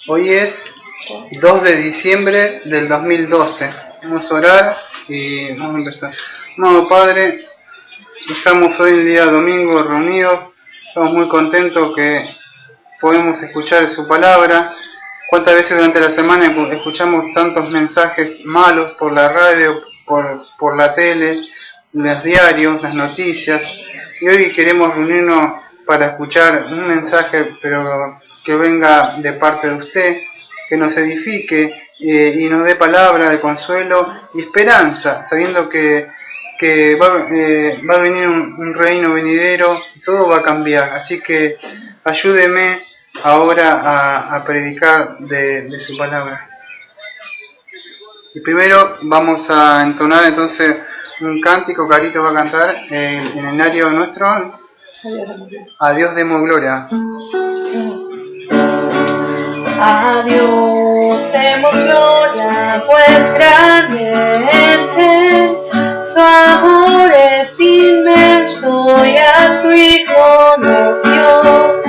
Hoy es 2 de diciembre del 2012. Vamos a orar y vamos a empezar. No, Padre, estamos hoy el día domingo reunidos. Estamos muy contentos que podemos escuchar su palabra. ¿Cuántas veces durante la semana escuchamos tantos mensajes malos por la radio, por la tele, los diarios, las noticias? Y hoy queremos reunirnos para escuchar un mensaje, pero que venga de parte de usted, que nos edifique y nos dé palabra de consuelo y esperanza, sabiendo que va a venir un reino venidero, todo va a cambiar. Así que ayúdeme ahora a predicar de su palabra. Y primero vamos a entonar entonces un cántico. Carito va a cantar en el nario nuestro. A Dios demos gloria. A Dios demos gloria, pues grande es Él, su amor es inmenso y a su Hijo nos dio,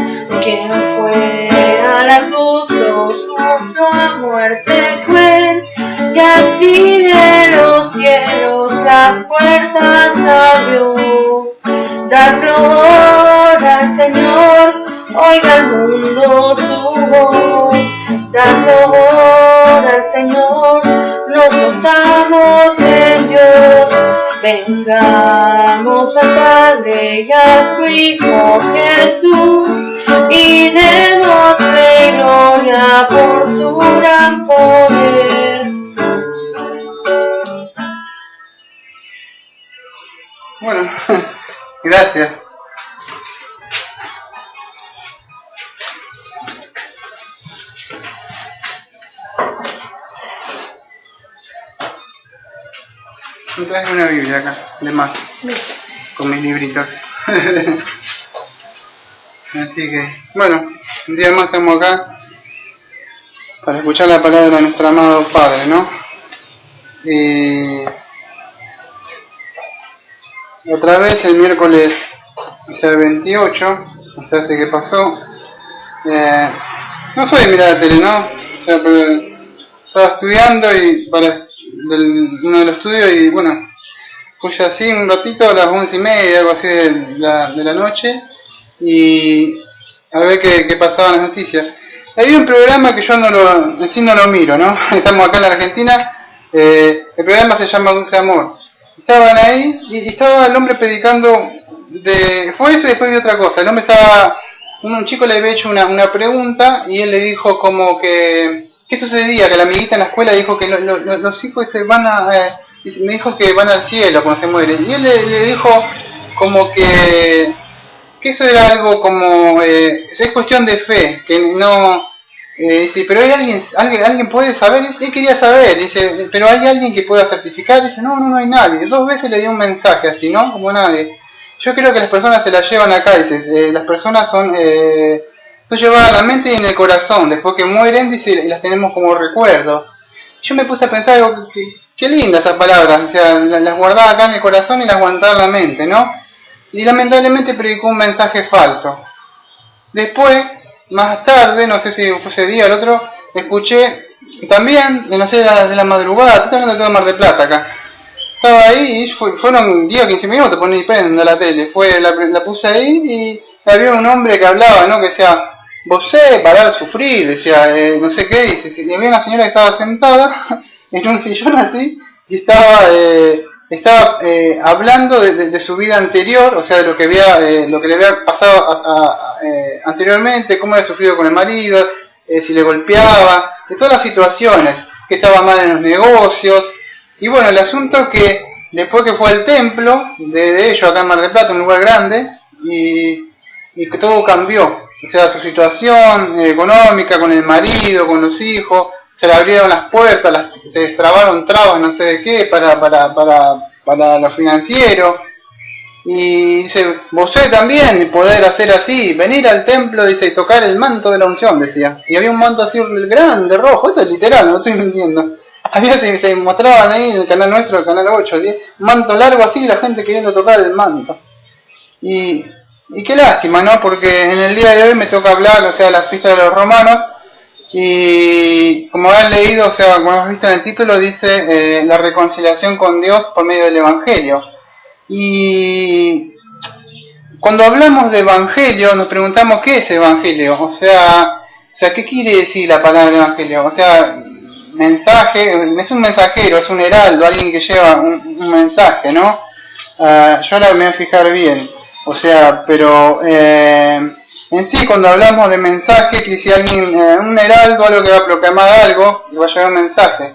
quien fue a la cruz, lo sufrió a muerte cruel, y así de los cielos las puertas abrió. Dad gloria al Señor, oiga el mundo su voz. Dad gloria al Señor, nos gozamos en Dios. Vengamos al Padre y a su Hijo Jesús, y démosle gloria por su gran poder. Bueno, gracias. Me traje una Biblia acá, de más, con mis libritos. Así que, bueno, un día más estamos acá para escuchar la palabra de nuestro amado Padre, ¿no? Y otra vez el miércoles, o sea, el 28, o sea, este que pasó, no soy de mirar la tele, ¿no? O sea, pero estaba estudiando y para uno de los estudios y bueno, puse así un ratito a las 11:30, algo así de la noche, y a ver qué pasaba en las noticias. Hay un programa que yo no lo miro, ¿no? Estamos acá en la Argentina, el programa se llama Dulce Amor. Estaban ahí y estaba el hombre predicando fue eso y después vi otra cosa. El hombre un chico le había hecho una pregunta y él le dijo como que ¿qué sucedía? Que la amiguita en la escuela dijo que los hijos se van me dijo que van al cielo cuando se mueren. Y él le dijo como que eso era algo como es cuestión de fe, que no dice, pero hay alguien puede saber. Él quería saber, dice, pero hay alguien que pueda certificar. Dice, no hay nadie. 2 veces le dio un mensaje así, ¿no? Como nadie. Yo creo que las personas se las llevan acá, dice, las personas son llevadas a la mente y en el corazón. Después que mueren, dice, las tenemos como recuerdo. Yo me puse a pensar algo, qué linda esas palabras, o sea, las guardaba acá en el corazón y las guardaba en la mente, ¿no? Y lamentablemente predicó un mensaje falso. Después, más tarde, no sé si fue ese día o el otro, escuché también, no sé, de la madrugada, estoy hablando de todo Mar del Plata acá. Estaba ahí y fueron 10 o 15 minutos, poní prendo la tele. La puse ahí y había un hombre que hablaba, ¿no? Que decía, vos parar de sufrir, decía, no sé qué dice. Y había una señora que estaba sentada en un sillón así y estaba hablando de su vida anterior, o sea, de lo que le había pasado anteriormente, cómo había sufrido con el marido, si le golpeaba, de todas las situaciones, que estaba mal en los negocios. Y bueno, el asunto que después que fue al templo de ellos acá en Mar del Plata, un lugar grande, y que todo cambió, o sea, su situación económica con el marido, con los hijos, se le abrieron las puertas, se destrabaron trabas, no sé de qué, para lo financiero. Y dice, vos también de poder hacer así, venir al templo, dice, y tocar el manto de la unción, decía. Y había un manto así grande, rojo, esto es literal, no estoy mintiendo. Se mostraban ahí en el canal nuestro, el canal 8, ¿sí? Un manto largo así y la gente queriendo tocar el manto. Y Y qué lástima, ¿no? Porque en el día de hoy me toca hablar, o sea, la epístola de los Romanos, y como han leído, o sea, como hemos visto en el título, dice la reconciliación con Dios por medio del Evangelio. Y cuando hablamos de Evangelio, nos preguntamos qué es Evangelio, o sea, ¿qué quiere decir la palabra Evangelio? O sea, mensaje, es un mensajero, es un heraldo, alguien que lleva un mensaje, ¿no? Yo ahora me voy a fijar bien, o sea, pero en sí cuando hablamos de mensaje, que si alguien, un heraldo, algo que va a proclamar algo, que va a llevar un mensaje.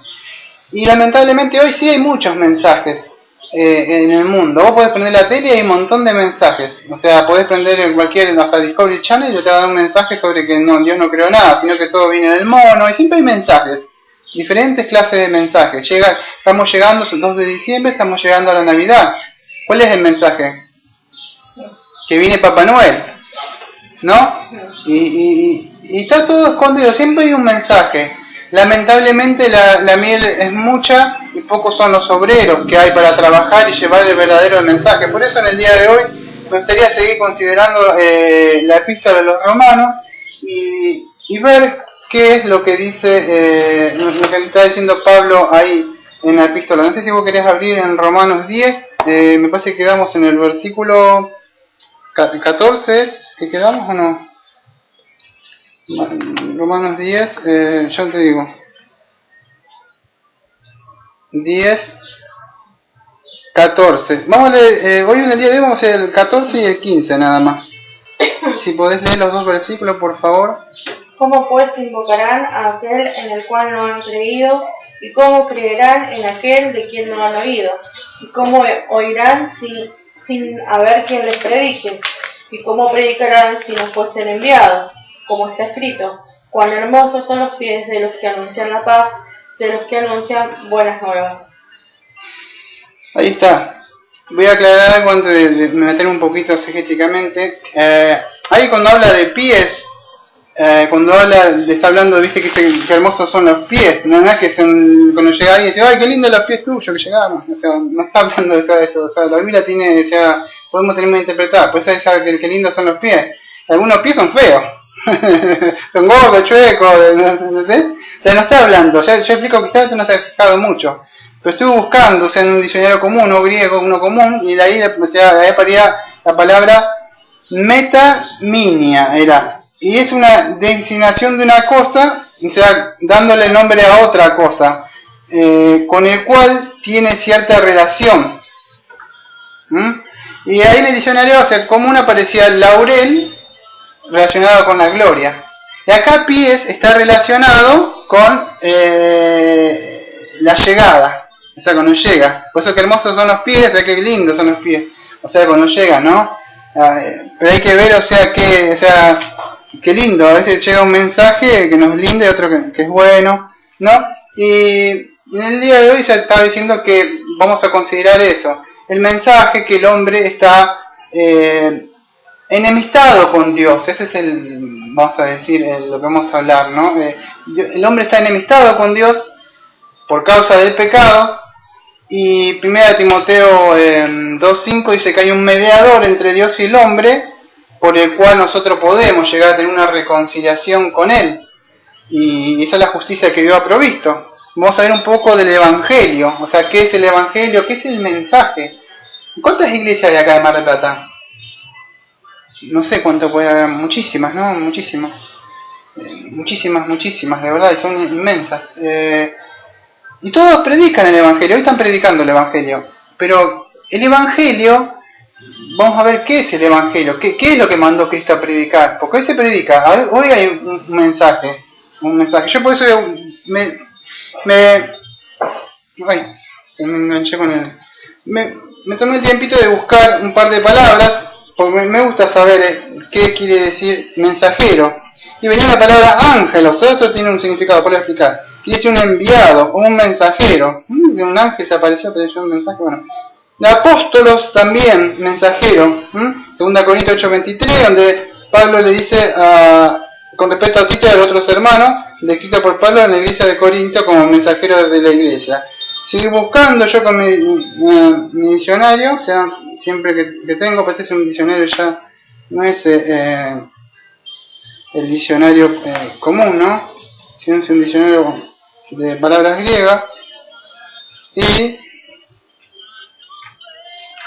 Y lamentablemente hoy sí hay muchos mensajes en el mundo. Vos podés prender la tele y hay un montón de mensajes. O sea, podés prender cualquier, hasta Discovery Channel y te va a dar un mensaje sobre que no, Dios no creó nada, sino que todo viene del mono, y siempre hay mensajes. Diferentes clases de mensajes. Estamos llegando, el 2 de diciembre, estamos llegando a la Navidad. ¿Cuál es el mensaje? Que viene Papá Noel, ¿no? Y está todo escondido, siempre hay un mensaje. Lamentablemente la miel es mucha y pocos son los obreros que hay para trabajar y llevar el verdadero mensaje. Por eso en el día de hoy me gustaría seguir considerando la epístola de los Romanos y ver qué es lo que dice, lo que está diciendo Pablo ahí en la epístola. No sé si vos querés abrir en Romanos 10, me parece que quedamos en el versículo 14, ¿que quedamos o no? Romanos 10, ya te digo. 10, 14. Vamos a leer, hoy en el día de hoy vamos a hacer el 14 y el 15 nada más. Si podés leer los dos versículos, por favor. ¿Cómo pues invocarán a aquel en el cual no han creído? ¿Y cómo creerán en aquel de quien no han oído? ¿Y cómo oirán sin haber quien les predique? ¿Y cómo predicarán si no fuesen enviados? Como está escrito, cuán hermosos son los pies de los que anuncian la paz, de los que anuncian buenas nuevas. Ahí está. Voy a aclarar algo antes de meter un poquito exegéticamente. Ahí cuando habla de pies, cuando está hablando, viste que hermosos son los pies, no es que cuando llega alguien y dice, ay, qué lindo los pies tuyos que llegamos, o sea, no está hablando de eso, o sea, la Biblia tiene, o sea, podemos tener una interpretada, por eso dice que lindos son los pies. Algunos pies son feos, son gordos, chuecos, no sé, o sea, no está hablando, yo explico que quizás no se ha fijado mucho, pero estuve buscando, o sea, en un diccionario común, uno griego, uno común, y de ahí, o sea, ahí aparecía la palabra metaminia, era. Y es una designación de una cosa, o sea, dándole nombre a otra cosa, con el cual tiene cierta relación. Y ahí en el diccionario, o sea, común aparecía laurel relacionado con la gloria. Y acá pies está relacionado con la llegada, o sea, cuando llega. Por eso que hermosos son los pies, o sea, que lindos son los pies, o sea, cuando llega, ¿no? Pero hay que ver, o sea, qué lindo, a veces llega un mensaje que no es lindo y otro que es bueno, ¿no? Y en el día de hoy ya estaba diciendo que vamos a considerar eso, el mensaje que el hombre está enemistado con Dios, ese es vamos a decir, lo que vamos a hablar, ¿no? El hombre está enemistado con Dios por causa del pecado, y 1 Timoteo 2:5 dice que hay un mediador entre Dios y el hombre, por el cual nosotros podemos llegar a tener una reconciliación con Él. Y esa es la justicia que Dios ha provisto. Vamos a ver un poco del Evangelio. O sea, ¿qué es el Evangelio? ¿Qué es el mensaje? ¿Cuántas iglesias hay acá en Mar del Plata? No sé cuánto puede haber. Muchísimas, ¿no? Muchísimas. Muchísimas, de verdad. Y son inmensas. Y todos predican el Evangelio. Hoy están predicando el Evangelio. Pero el Evangelio... Vamos a ver qué es el Evangelio, qué es lo que mandó Cristo a predicar, porque hoy se predica, hoy hay un mensaje, yo por eso me enganché con él, me tomé el tiempito de buscar un par de palabras, porque me gusta saber qué quiere decir mensajero, y venía la palabra ángelos, esto tiene un significado, por explicar, quiere decir un enviado, o un mensajero, un ángel se apareció, trayó un mensaje, bueno. De apóstolos también, mensajero, 2 Corintios 8:23, donde Pablo le dice con respecto a Tito y a los otros hermanos, descrito por Pablo en la iglesia de Corinto como mensajero de la iglesia. Sigo buscando yo con mi diccionario, o sea, siempre que tengo, pues este es un diccionario ya no es el diccionario común, ¿no? Sino es un diccionario de palabras griegas. Y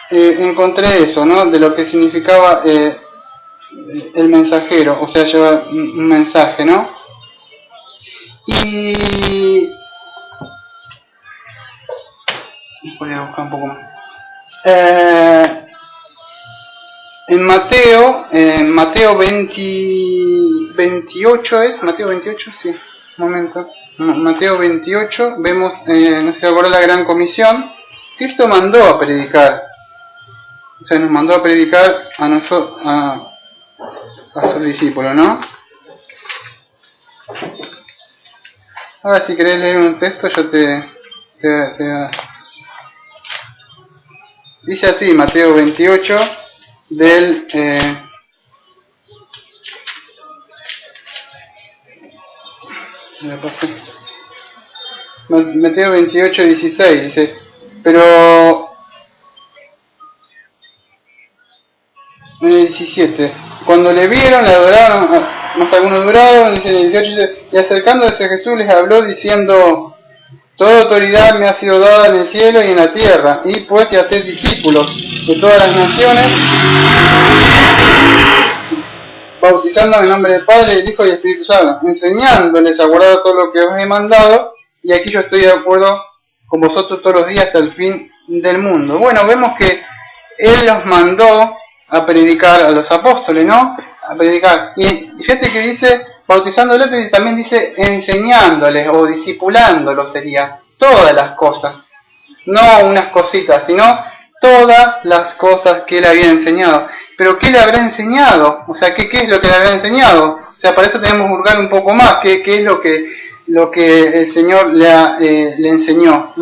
encontré eso, ¿no? De lo que significaba el mensajero, o sea, llevar un mensaje, ¿no? Y voy a buscar un poco más. En Mateo 28 es, Mateo 28, sí, un momento. Mateo 28, vemos, no se acuerda la gran comisión. Cristo mandó a predicar, o sea, nos mandó a predicar a nosotros, a sus discípulos, ¿no? Ahora, si querés leer un texto, yo te dice así, Mateo 28, del Mateo 28, 16, dice, pero en el 17, cuando le vieron, le adoraron, más algunos duraron, dice en el 18, dice, y acercándose a Jesús les habló diciendo, toda autoridad me ha sido dada en el cielo y en la tierra, y pues y haced discípulos de todas las naciones, bautizando en el nombre del Padre, del Hijo y del Espíritu Santo, enseñándoles a guardar todo lo que os he mandado, y aquí yo estoy de acuerdo con vosotros todos los días hasta el fin del mundo. Bueno, vemos que Él los mandó a predicar a los apóstoles, ¿no? A predicar. Y fíjate que dice, bautizándoles, pero también dice enseñándoles o discipulándolos sería todas las cosas. No unas cositas, sino todas las cosas que Él había enseñado. Pero ¿qué le habrá enseñado? O sea, ¿qué es lo que le habrá enseñado? O sea, para eso tenemos que hurgar un poco más. ¿Qué es lo que el Señor le enseñó?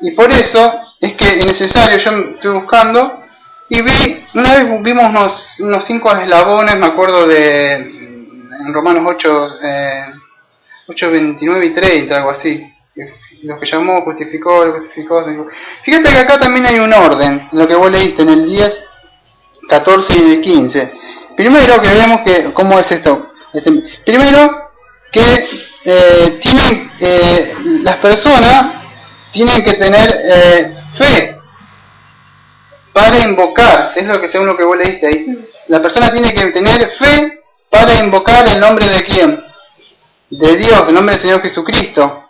Y por eso es que es necesario, yo estoy buscando, y una vez vimos unos 5 eslabones, me acuerdo en Romanos 8, 29 y 30, algo así. Los que llamó, justificó. Fíjate que acá también hay un orden, lo que vos leíste en el 10, 14 y en el 15. Primero que vemos que, ¿cómo es esto? Primero que las personas tienen que tener fe para invocar, es lo que según lo que vos leíste ahí. La persona tiene que tener fe para invocar el nombre de quién, de Dios, el nombre del Señor Jesucristo.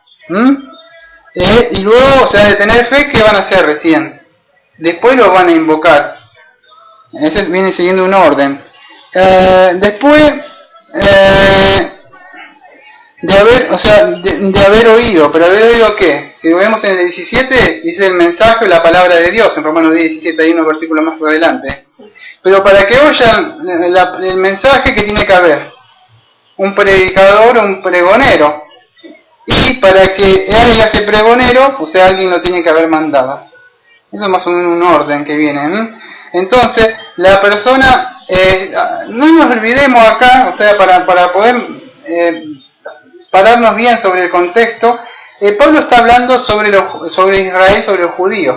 Y luego, o sea, de tener fe, ¿qué van a hacer recién? Después lo van a invocar. Ese viene siguiendo un orden. Después de haber oído, pero haber oído ¿qué? Si lo vemos en el 17, dice el mensaje o la palabra de Dios, en Romanos 10, 17, hay unos versículos más adelante. Pero para que oyan el mensaje, ¿qué tiene que haber? Un predicador o un pregonero. Y para que alguien sea pregonero, o sea, alguien lo tiene que haber mandado. Eso es más o menos un orden que viene. Entonces, la persona, no nos olvidemos acá, o sea, para poder pararnos bien sobre el contexto, Pablo está hablando sobre Israel, sobre los judíos.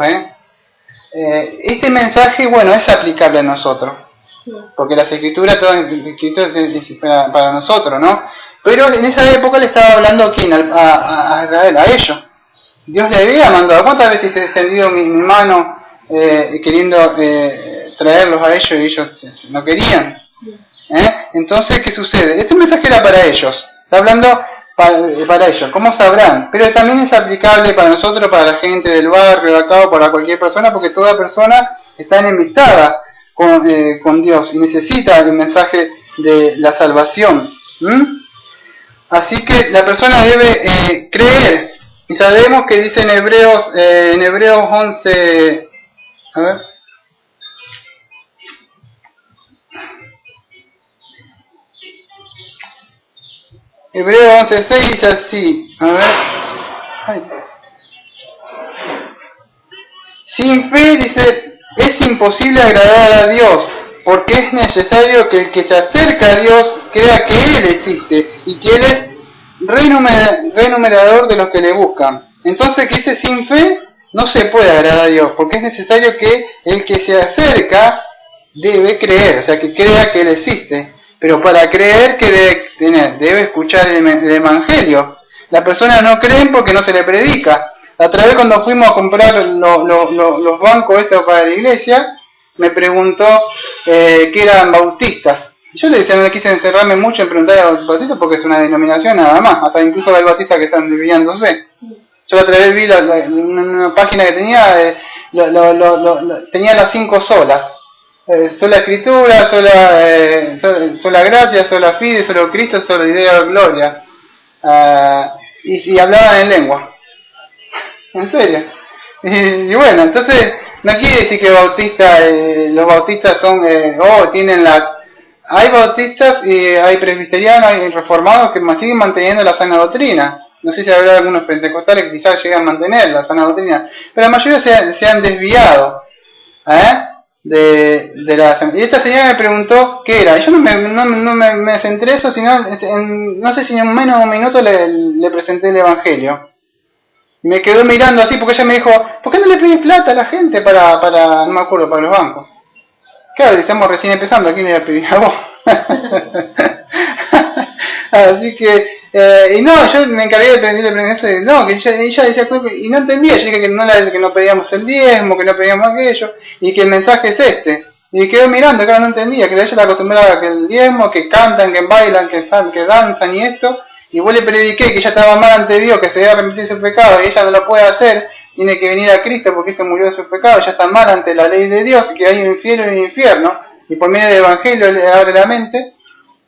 Este mensaje, bueno, es aplicable a nosotros, porque las escrituras, todas las escrituras es para nosotros, ¿no? Pero en esa época le estaba hablando a quién, a Israel, a ellos. Dios le había mandado. ¿Cuántas veces he extendido mi mano queriendo traerlos a ellos y ellos no querían? Entonces, ¿qué sucede? Este mensaje era para ellos. Está hablando para ellos. ¿Cómo sabrán? Pero también es aplicable para nosotros, para la gente del barrio, de acá o para cualquier persona, porque toda persona está enemistada con Dios y necesita el mensaje de la salvación. Así que la persona debe creer. Y sabemos que dice en Hebreos 11, a ver, Hebreos 11:6 dice así, a ver, sin fe, dice, es imposible agradar a Dios, porque es necesario que el que se acerca a Dios crea que Él existe y que Él es renumerador de los que le buscan. Entonces, que ese sin fe no se puede agradar a Dios, porque es necesario que el que se acerca debe creer, o sea, que crea que Él existe. Pero para creer, ¿qué debe tener? Debe escuchar el Evangelio. Las personas no creen porque no se le predica. La otra vez cuando fuimos a comprar los bancos estos para la iglesia, me preguntó que eran bautistas. Yo le decía, no le quise encerrarme mucho en preguntar a los bautistas porque es una denominación nada más. Hasta incluso hay bautistas que están desviándose. Yo la otra vez vi una página que tenía, tenía las 5 solas. Sola escritura, sola gracia, sola fide, solo Cristo, solo idea gloria. Y hablaban en lengua. En serio. Y bueno, entonces no quiere decir que los bautistas son, tienen hay bautistas y hay presbiterianos, hay reformados que siguen manteniendo la sana doctrina. No sé si habrá algunos pentecostales que quizás lleguen a mantener la sana doctrina, pero la mayoría se han desviado y esta señora me preguntó qué era. Yo no me centré eso, sino no sé si en menos de un minuto le presenté el Evangelio. Y me quedó mirando así porque ella me dijo, ¿por qué no le pedís plata a la gente no me acuerdo, para los bancos? Claro, estamos recién empezando, ¿a quién le voy a pedir? A vos. Así que, y no, yo me encargué de pedirle eso, no, que ella decía, y no entendía, yo dije que no pedíamos el diezmo, que no pedíamos aquello, y que el mensaje es este. Y quedó mirando, claro, no entendía, que ella está acostumbrada a que el diezmo, que cantan, que bailan, que danzan y esto, y vos le prediqué que ella estaba mal ante Dios, que se debe arrepentir de sus pecados, y ella no lo puede hacer, tiene que venir a Cristo porque Cristo murió de sus pecados, ya está mal ante la ley de Dios, y que hay un cielo y un infierno, y por medio del Evangelio le abre la mente.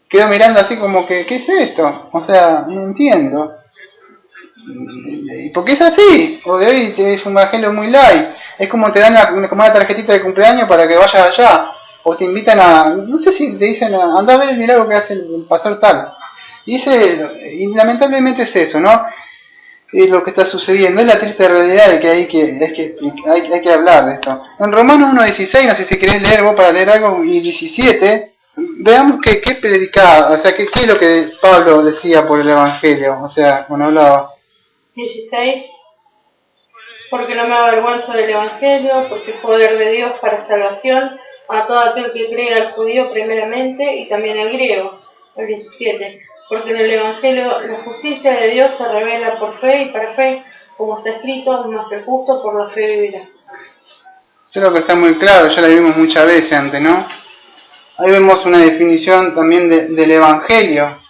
Quedo mirando así como que, ¿qué es esto? O sea, no entiendo. ¿Por qué es así? O de hoy es un evangelio muy light. Es como te dan como una tarjetita de cumpleaños para que vayas allá. O te invitan no sé si te dicen, anda a ver el milagro que hace el pastor tal. Y lamentablemente es eso, ¿no? Es lo que está sucediendo. Es la triste realidad de que hay que hablar de esto. En Romanos 1:16, no sé si querés leer vos para leer algo, y 17... Veamos qué predicaba, o sea, qué es lo que Pablo decía por el Evangelio, o sea, cuando hablaba. 16. Porque no me avergüenzo del Evangelio, porque es poder de Dios para salvación a todo aquel que cree, al judío primeramente y también al griego. El 17. Porque en el Evangelio la justicia de Dios se revela por fe y para fe, como está escrito, mas el justo por la fe vivirá. Yo creo que está muy claro, ya lo vimos muchas veces antes, ¿no? Ahí vemos una definición también del Evangelio.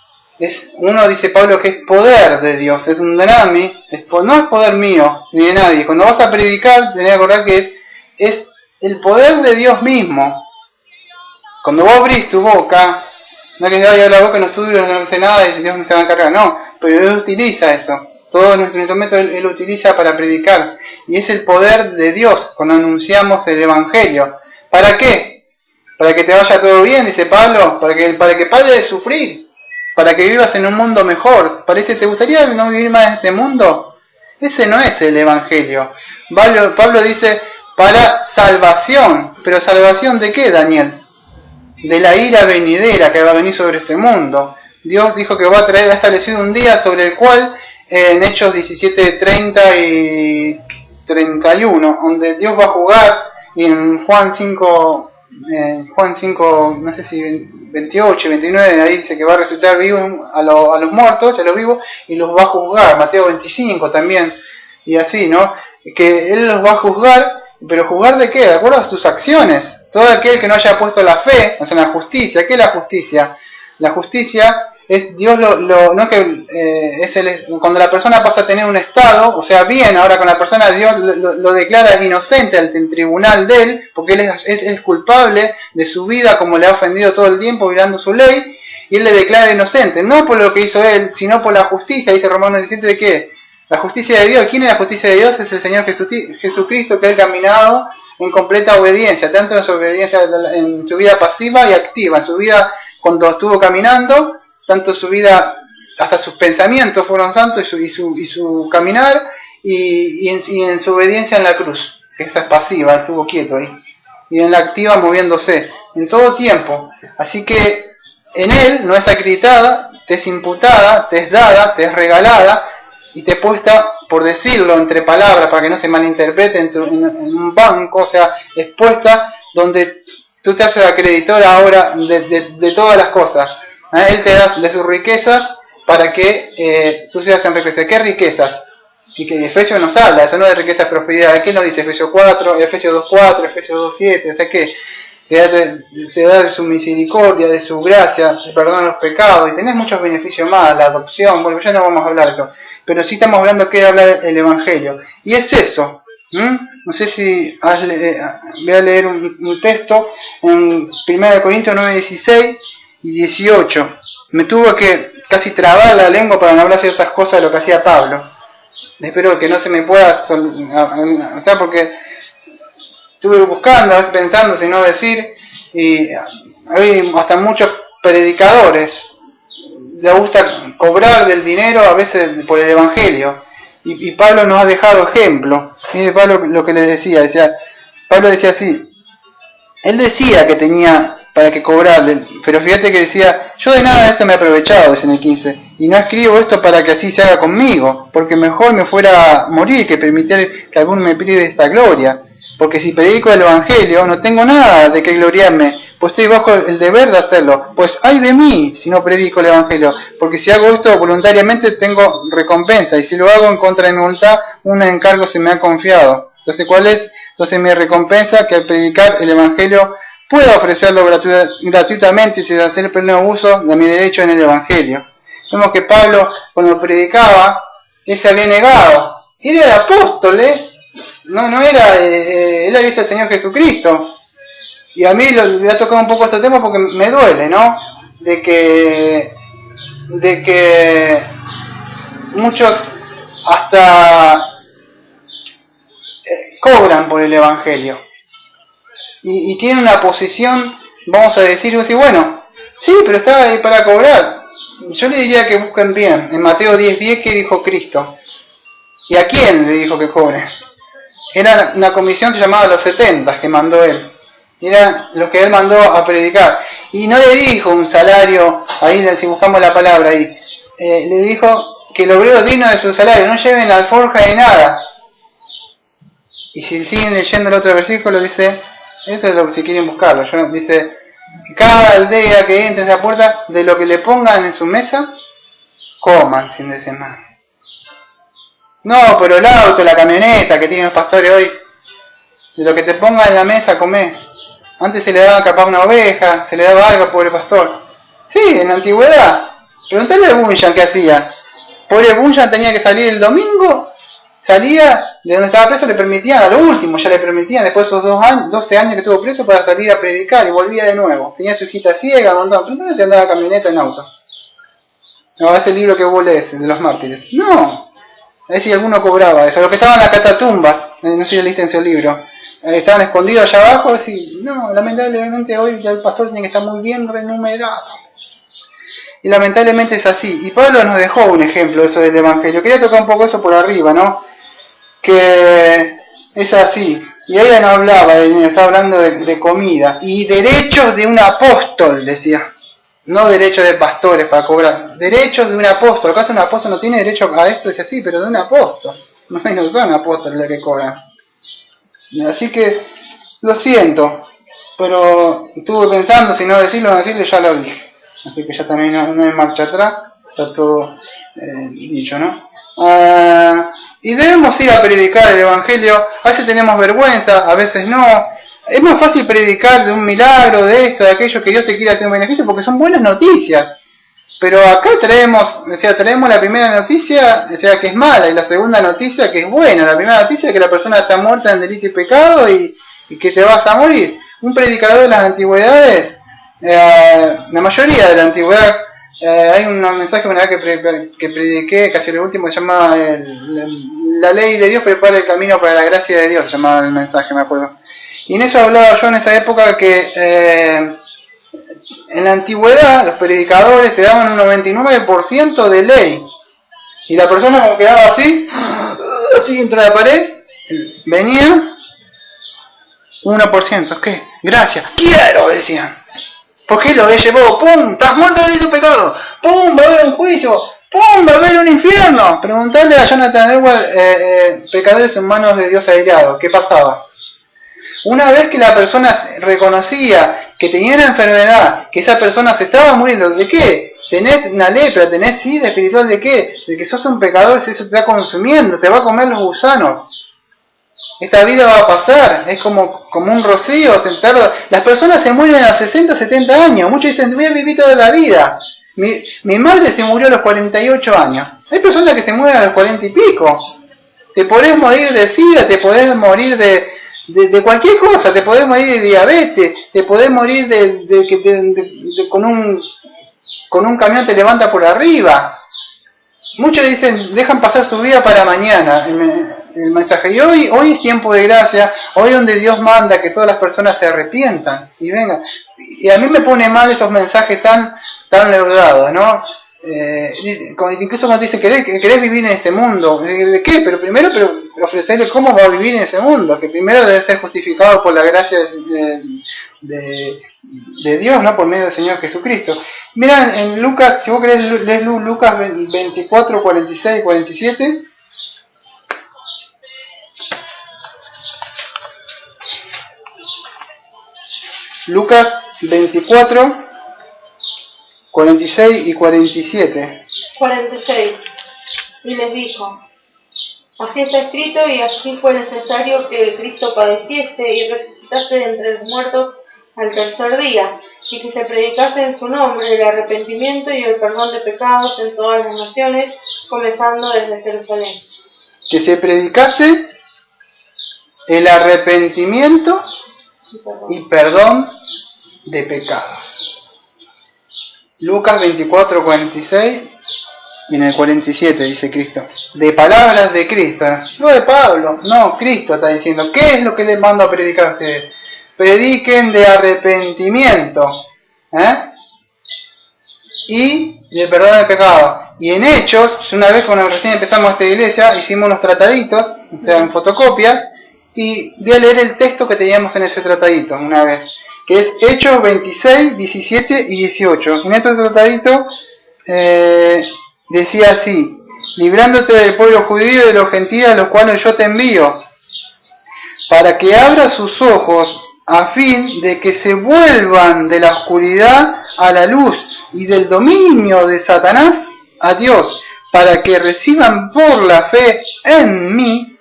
Uno dice Pablo que es poder de Dios, es un drami, no es poder mío ni de nadie. Cuando vas a predicar tenés que acordar que es el poder de Dios mismo. Cuando vos abrís tu boca, no es que yo abro la boca, no estudio, no sé nada y Dios me se va a encargar, no, pero Él utiliza eso. Todo nuestro instrumento Él lo utiliza para predicar. Y es el poder de Dios cuando anunciamos el Evangelio. ¿Para qué? Para que te vaya todo bien, dice Pablo, para que pares de sufrir, para que vivas en un mundo mejor. ¿Te gustaría no vivir más en este mundo? Ese no es el Evangelio. Pablo dice, para salvación. ¿Pero salvación de qué, Daniel? De la ira venidera que va a venir sobre este mundo. Dios dijo que ha establecido un día sobre el cual, en Hechos 17:30 y 31, donde Dios va a jugar, y en Juan 5, no sé si 28 y 29, ahí dice que va a resucitar vivo a los muertos, a los vivos, y los va a juzgar. Mateo 25 también, y así, ¿no? Que Él los va a juzgar, pero ¿juzgar de qué? De acuerdo a sus acciones. Todo aquel que no haya puesto la fe, o sea, en la justicia. ¿Qué es la justicia? La justicia es Dios no es que cuando la persona pasa a tener un estado, o sea, bien, ahora con la persona Dios lo declara inocente ante el tribunal de él, porque él es culpable de su vida, como le ha ofendido todo el tiempo violando su ley, y él le declara inocente, no por lo que hizo él, sino por la justicia. Dice Romanos 17 de qué, la justicia de Dios. ¿Quién es la justicia de Dios? Es el Señor Jesucristo, que él caminado en completa obediencia, tanto en su obediencia en su vida pasiva y activa, en su vida cuando estuvo caminando, tanto su vida, hasta sus pensamientos fueron santos y su caminar, y en su obediencia en la cruz, que esa es pasiva, estuvo quieto ahí, y en la activa moviéndose, en todo tiempo. Así que en él no es acreditada, te es imputada, te es dada, te es regalada, y te es puesta, por decirlo entre palabras, para que no se malinterprete, en un banco, o sea, es puesta donde tú te haces acreditor ahora de todas las cosas. Él te da de sus riquezas para que tú seas enriquecido. ¿Qué riquezas? Y que Efesios nos habla, eso no de riqueza de prosperidad. Aquí nos dice Efesios 4, Efesios 2.4, Efesios 2.7, o sea que te da de su misericordia, de su gracia, te perdona los pecados y tenés muchos beneficios más, la adopción, bueno, ya no vamos a hablar de eso, pero sí estamos hablando que habla el Evangelio. Y es eso. No sé si voy a leer un texto en 1 Corintios 9:16 y 18. Me tuvo que casi trabar la lengua para no hablar ciertas cosas de lo que hacía Pablo. Espero que no se me pueda, o sea, porque estuve buscando, a veces pensando si no decir, y hay hasta muchos predicadores les gusta cobrar del dinero a veces por el Evangelio, y Pablo nos ha dejado ejemplo. Mire Pablo lo que le decía, Pablo decía así, él decía que tenía para que cobrarle, pero fíjate que decía, yo de nada de esto me he aprovechado, dice en el 15, y no escribo esto para que así se haga conmigo, porque mejor me fuera a morir que permitir que alguno me prive de esta gloria, porque si predico el Evangelio no tengo nada de que gloriarme, pues estoy bajo el deber de hacerlo, pues ay de mí si no predico el Evangelio, porque si hago esto voluntariamente tengo recompensa, y si lo hago en contra de mi voluntad, un encargo se me ha confiado. Entonces, ¿cuál es? Entonces mi recompensa, que al predicar el Evangelio puedo ofrecerlo gratuitamente y sin hacer pleno uso de mi derecho en el Evangelio. Vemos que Pablo, cuando predicaba, él se había negado. Era el apóstol, no era, él había visto al Señor Jesucristo. Y a mí le ha tocado un poco este tema porque me duele, ¿no? De que muchos hasta cobran por el Evangelio. Y tiene una posición, vamos a decir, bueno, sí, pero estaba ahí para cobrar. Yo le diría que busquen bien. En Mateo 10:10, ¿qué dijo Cristo? ¿Y a quién le dijo que cobre? Era una comisión que se llamaba los 70 que mandó él. Eran los que él mandó a predicar. Y no le dijo un salario, ahí si buscamos la palabra ahí, le dijo que el obrero digno de su salario, no lleven alforja de nada. Y si siguen leyendo el otro versículo, dice... Esto es lo que si quieren buscarlo. Dice, cada aldea que entre en esa puerta, de lo que le pongan en su mesa, coman sin decir nada. No, pero el auto, la camioneta que tienen los pastores hoy, de lo que te pongan en la mesa, comé. Antes se le daba capaz una oveja, se le daba algo al pobre pastor. Sí, en la antigüedad. Preguntale a Bunyan qué hacía. Pobre Bunyan tenía que salir el domingo, salía de donde estaba preso, le permitían, a lo último ya le permitían, después de esos 12 años que estuvo preso, para salir a predicar, y volvía de nuevo. Tenía su hijita ciega, montaba, pero ¿dónde te andaba camioneta en auto? No, ese libro que vos lees, de los mártires. No, a ver si alguno cobraba eso. Los que estaban en las catatumbas, no sé si leíste en ese libro, estaban escondidos allá abajo, así, no, lamentablemente hoy ya el pastor tiene que estar muy bien renumerado. Y lamentablemente es así. Y Pablo nos dejó un ejemplo eso del Evangelio. Quería tocar un poco eso por arriba, ¿no? Que es así. Y ella no hablaba de dinero, estaba hablando de comida. Y derechos de un apóstol, decía. No derechos de pastores para cobrar. Derechos de un apóstol. ¿Acaso un apóstol no tiene derecho a esto? Dice así, pero de un apóstol. No son apóstoles los que cobran. Así que, lo siento. Pero estuve pensando si no decirlo o no decirlo, ya lo dije. Así que ya también no hay marcha atrás. Está todo dicho, ¿no? Y debemos ir a predicar el Evangelio. A veces tenemos vergüenza, a veces no. Es más fácil predicar de un milagro, de esto, de aquello, que Dios te quiere hacer un beneficio, porque son buenas noticias. Pero acá traemos la primera noticia, que es mala, y la segunda noticia que es buena. La primera noticia es que la persona está muerta en delito y pecado y que te vas a morir. Un predicador de las antigüedades, la mayoría de la antigüedad, hay un mensaje una vez que prediqué, casi el último, que se llama la ley de Dios prepara el camino para la gracia de Dios, se llamaba el mensaje, me acuerdo. Y en eso hablaba yo en esa época que en la antigüedad los predicadores te daban un 99% de ley. Y la persona como quedaba así dentro de la pared, venía 1%, ¿qué? Gracias, quiero, decían. ¿Por qué lo llevó? ¡Pum! ¡Estás muerto de tu pecado! ¡Pum! ¡Va a haber un juicio! ¡Pum! ¡Va a haber un infierno! Preguntarle a Jonathan Edwards, pecadores en manos de Dios airado, ¿qué pasaba? Una vez que la persona reconocía que tenía una enfermedad, que esa persona se estaba muriendo, ¿de qué? Tenés una lepra, tenés sida espiritual, ¿de qué? De que sos un pecador, si eso te está consumiendo, te va a comer los gusanos. Esta vida va a pasar, es como un rocío, las personas se mueren a los 60, 70 años, muchos dicen, voy a vivir toda la vida. Mi madre se murió a los 48 años, hay personas que se mueren a los 40 y pico. Te podés morir de sida, te podés morir de cualquier cosa, te podés morir de diabetes, te podés morir con un camión te levanta por arriba. Muchos dicen, dejan pasar su vida para mañana, el mensaje. Y hoy es tiempo de gracia, hoy donde Dios manda que todas las personas se arrepientan y vengan. Y a mí me pone mal esos mensajes tan leudados, ¿no? Incluso cuando dicen, ¿querés vivir en este mundo? ¿De qué? Pero primero ofrecerle cómo va a vivir en ese mundo, que primero debe ser justificado por la gracia de Dios, ¿no? Por medio del Señor Jesucristo. Mirá, en Lucas, si vos querés lees Lucas 24, 46 y 47. Lucas 24, 46 y 47. 46. Y les dijo, así está escrito y así fue necesario que Cristo padeciese y resucitase de entre los muertos al tercer día, y que se predicase en su nombre el arrepentimiento y el perdón de pecados en todas las naciones, comenzando desde Jerusalén. Que se predicase el arrepentimiento y perdón de pecados. Lucas 24, 46 y en el 47 dice Cristo. De palabras de Cristo, no de Pablo, no, Cristo está diciendo. ¿Qué es lo que les mando a predicar a ustedes? Prediquen de arrepentimiento y de perdón de pecado. Y en Hechos, una vez cuando recién empezamos esta iglesia, hicimos unos trataditos, o sea, en fotocopia, y voy a leer el texto que teníamos en ese tratadito una vez, que es Hechos 26, 17 y 18. En este tratadito decía así: librándote del pueblo judío y de los gentiles a los cuales yo te envío, para que abra sus ojos a fin de que se vuelvan de la oscuridad a la luz y del dominio de Satanás a Dios, para que reciban por la fe en mí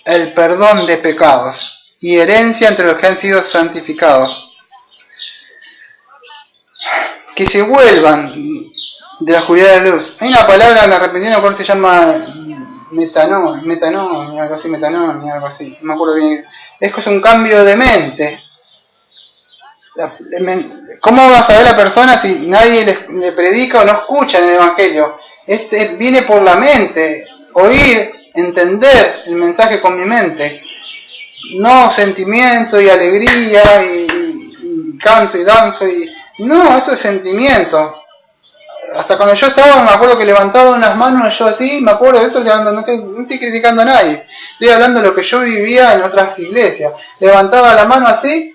el perdón de pecados y herencia entre los que han sido santificados. Que se vuelvan de la oscuridad a la luz. Hay una palabra en arrepentimiento que se llama metanón, algo así, algo así, no me acuerdo bien. Es que es un cambio de mente. ¿Cómo va a saber la persona si nadie le predica o no escucha en el Evangelio? Viene por la mente, oír, entender el mensaje con mi mente, no sentimiento y alegría y canto y danzo no, eso es sentimiento. Hasta cuando yo estaba, me acuerdo que levantaba unas manos yo así, me acuerdo de esto, no estoy criticando a nadie, estoy hablando de lo que yo vivía en otras iglesias. Levantaba la mano así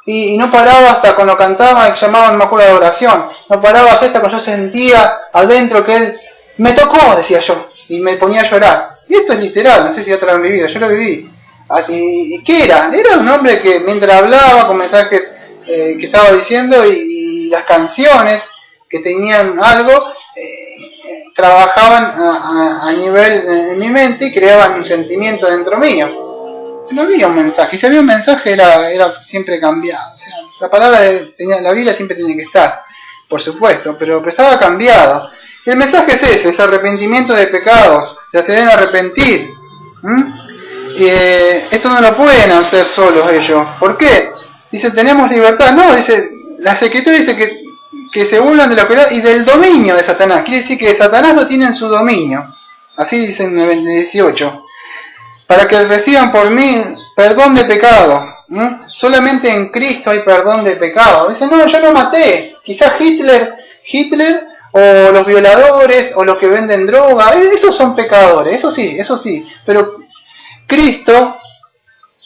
y no paraba hasta cuando cantaban y llamaban, me acuerdo, de oración, no paraba hasta cuando yo sentía adentro que él me tocó, decía yo, y me ponía a llorar. Y esto es literal, no sé si otros lo han vivido, yo lo viví. ¿Y qué era? Era un hombre que mientras hablaba con mensajes que estaba diciendo y las canciones que tenían algo, trabajaban a nivel en mi mente y creaban un sentimiento dentro mío. No había un mensaje, y si había un mensaje era siempre cambiado. O sea, la palabra la Biblia siempre tiene que estar, por supuesto, pero estaba cambiado. Y el mensaje es ese, es arrepentimiento de pecados, se deben arrepentir. Esto no lo pueden hacer solos ellos. ¿Por qué? Dice, tenemos libertad. No, dice, las escrituras dice que se burlan de la oscuridad y del dominio de Satanás. Quiere decir que Satanás no tiene en su dominio. Así dice en el 18. Para que reciban por mí perdón de pecado. Solamente en Cristo hay perdón de pecado. Dice, no, yo no maté. Quizás Hitler o los violadores o los que venden droga, esos son pecadores, eso sí. Pero Cristo,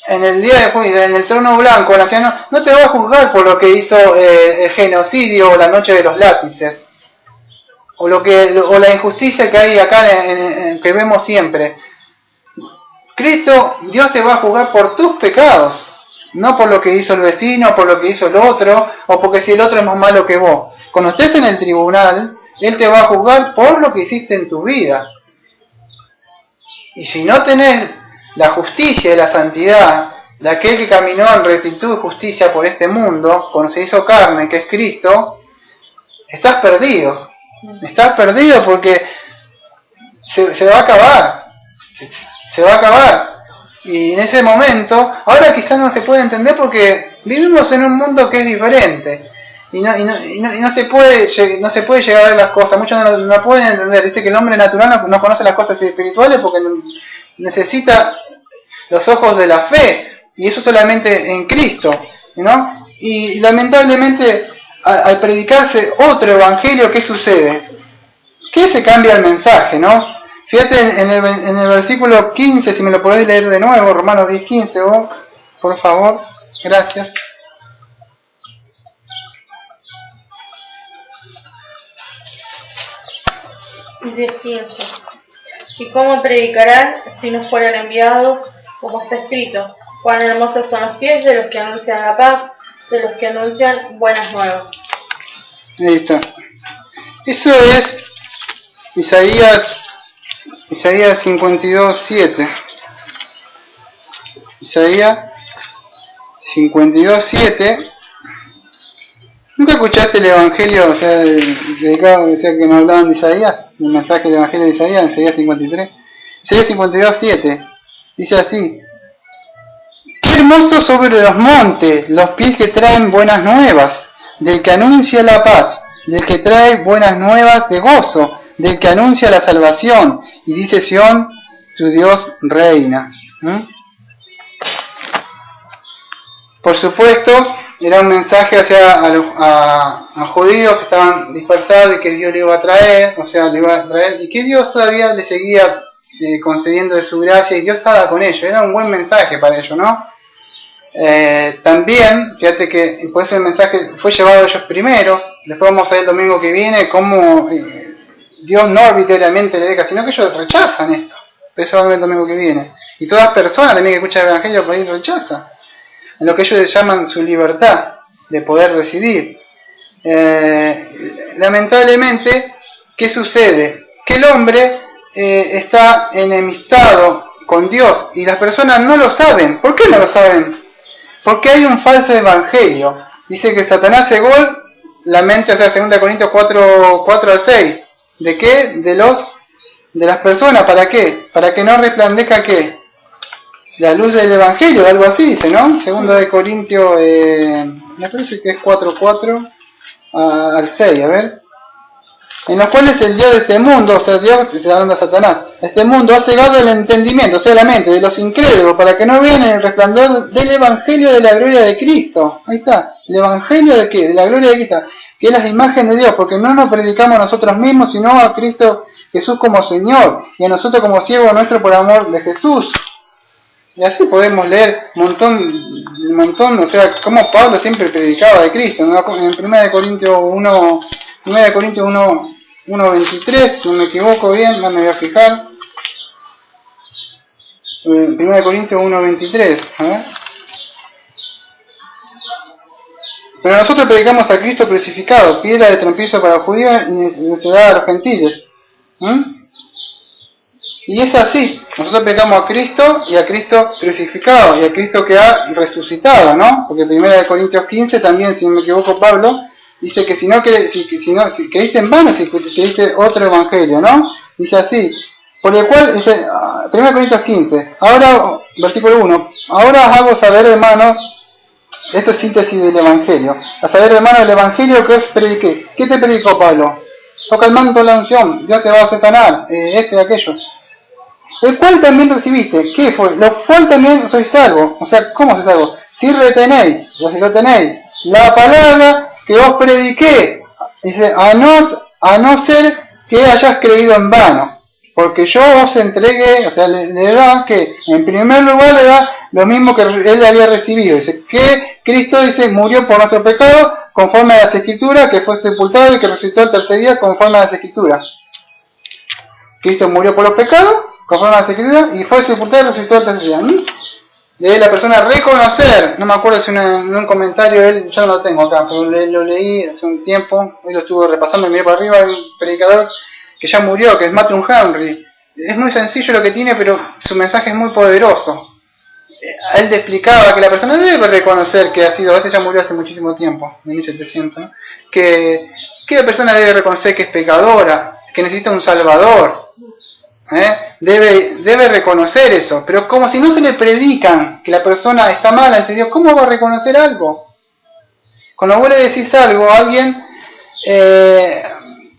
en el día de juicio, en el trono blanco, el anciano, no te va a juzgar por lo que hizo el genocidio o la noche de los lápices, o la injusticia que hay acá que vemos siempre. Cristo, Dios te va a juzgar por tus pecados. No por lo que hizo el vecino, por lo que hizo el otro, o porque si el otro es más malo que vos. Cuando estés en el tribunal, Él te va a juzgar por lo que hiciste en tu vida. Y si no tenés la justicia y la santidad de aquel que caminó en rectitud y justicia por este mundo, cuando se hizo carne, que es Cristo, estás perdido. Estás perdido porque se va a acabar. Se va a acabar. Y en ese momento, ahora quizás no se puede entender porque vivimos en un mundo que es diferente. Y no se puede llegar a ver las cosas. Muchos no pueden entender. Dice que el hombre natural no conoce las cosas espirituales porque necesita los ojos de la fe. Y eso solamente en Cristo, ¿no? Y lamentablemente al predicarse otro evangelio, ¿qué sucede? Que se cambia el mensaje, ¿no? Fíjate en el versículo 15, si me lo podés leer de nuevo, Romanos 10:15, vos, por favor, gracias. Y 10:15. ¿Y cómo predicarán si no fueran enviados? Como está escrito: cuán hermosos son los pies de los que anuncian la paz, de los que anuncian buenas nuevas. Ahí está. Eso es Isaías 52:7. Isaías 52:7. ¿Nunca escuchaste el evangelio, dedicado, que nos hablaban de Isaías? El mensaje del evangelio de Isaías, Isaías 53. Isaías 52:7. Dice así: qué hermosos sobre los montes los pies que traen buenas nuevas, del que anuncia la paz, del que trae buenas nuevas de gozo, del que anuncia la salvación, y dice Sión, tu Dios reina. Por supuesto, era un mensaje a los judíos que estaban dispersados y que Dios le iba a traer, y que Dios todavía le seguía concediendo de su gracia, y Dios estaba con ellos. Era un buen mensaje para ellos, ¿no? También, fíjate que por eso el mensaje fue llevado a ellos primeros. Después vamos a ver el domingo que viene cómo Dios no arbitrariamente le deja, sino que ellos rechazan esto. Eso va a ver el domingo que viene. Y todas personas también que escuchan el evangelio por ahí rechazan en lo que ellos llaman su libertad de poder decidir. Lamentablemente, ¿qué sucede? Que el hombre está enemistado con Dios y las personas no lo saben. ¿Por qué no lo saben? Porque hay un falso evangelio. Dice que Satanás cegó la mente, 2 Corintios 4:6. ¿De qué? De las personas. ¿Para qué? Para que no resplandezca ¿qué? La luz del evangelio, algo así dice, ¿no? 2 Corintios, me parece que es 4:4 al 6, a ver. En los cuales el Dios de este mundo, o sea, Dios, se hablando a Satanás, este mundo ha cegado el entendimiento, o sea, la mente de los incrédulos, para que no vean el resplandor del evangelio de la gloria de Cristo. Ahí está, el evangelio de qué? De la gloria de Cristo, que es la imagen de Dios, porque no nos predicamos nosotros mismos, sino a Cristo Jesús como Señor, y a nosotros como siervo nuestro por amor de Jesús. Y así podemos leer un montón, o sea, como Pablo siempre predicaba de Cristo, ¿no? En 1 Corintios 1:23, si no me equivoco bien, no me voy a fijar. 1 Corintios 1:23, a ver. Pero nosotros predicamos a Cristo crucificado, piedra de tropiezo para los judíos y necedad a los gentiles. Y es así, nosotros predicamos a Cristo y a Cristo crucificado y a Cristo que ha resucitado, ¿no? Porque 1 Corintios 15 también, si no me equivoco, Pablo dice que si creíste en vano, si creíste otro evangelio, ¿no? Dice así, por el cual, dice, 1 Corintios 15, ahora, versículo 1, ahora os hago saber, hermanos, esto es síntesis del evangelio, a saber, hermanos, el evangelio que os prediqué. ¿Qué te predicó Pablo? Toca el manto de la unción, Dios te va a sanar, esto y aquello. El cual también recibiste, ¿qué fue? Lo cual también sois salvos. O sea, ¿cómo sois salvos? Si retenéis, la palabra que os prediqué. Dice, a no ser que hayas creído en vano. Porque yo os entregué, o sea, le da que, en primer lugar le da lo mismo que él había recibido. Dice, que Cristo, dice, murió por nuestro pecado, conforme a las Escrituras, que fue sepultado y que resucitó el tercer día, conforme a las Escrituras. Cristo murió por los pecados, conforme a las Escrituras, y fue sepultado y resucitó el tercer día. de la persona reconocer, no me acuerdo si en un comentario, él, yo no lo tengo acá, pero lo leí hace un tiempo, hoy lo estuve repasando y miré para arriba, hay un predicador que ya murió, que es Matthew Henry. Es muy sencillo lo que tiene, pero su mensaje es muy poderoso. Él te explicaba que la persona debe reconocer que ha sido, este ya murió hace muchísimo tiempo, en 1700, ¿no? que la persona debe reconocer que es pecadora, que necesita un salvador, debe reconocer eso, pero como si no se le predican que la persona está mal ante Dios, ¿cómo va a reconocer algo? Cuando vos le decís algo a alguien,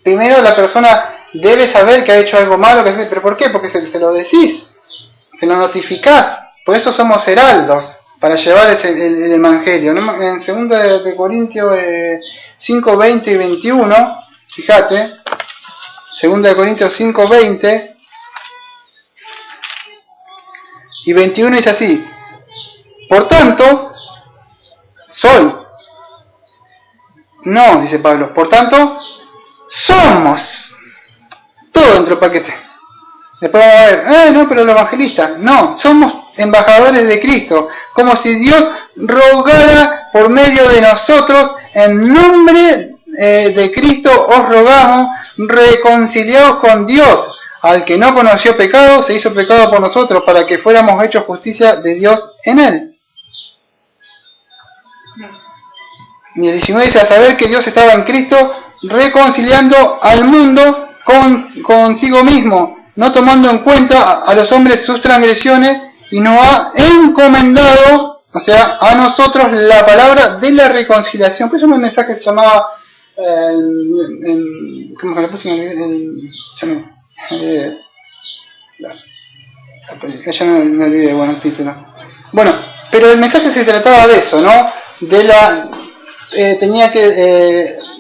primero la persona debe saber que ha hecho algo malo, pero ¿por qué? Porque se lo decís, se lo notificás. Por eso somos heraldos, para llevar el Evangelio. En 2 de Corintios 5, 20 y 21, fíjate, 2 de Corintios 5, 20 y 21 dice así: por tanto, soy. No, dice Pablo, por tanto, somos. Todo dentro del paquete. Después vamos a ver, no, pero el evangelista. No, somos embajadores de Cristo, como si Dios rogara por medio de nosotros, en nombre de Cristo os rogamos, reconciliados con Dios. Al que no conoció pecado, se hizo pecado por nosotros, para que fuéramos hechos justicia de Dios en él. Y el 19 dice, a saber que Dios estaba en Cristo, reconciliando al mundo consigo mismo, no tomando en cuenta a los hombres sus transgresiones, y nos ha encomendado, o sea, a nosotros la palabra de la reconciliación. Por eso el mensaje se llamaba, ¿cómo que le puse? Ya me olvidé, bueno, el título. Bueno, pero el mensaje se trataba de eso, ¿no? De la,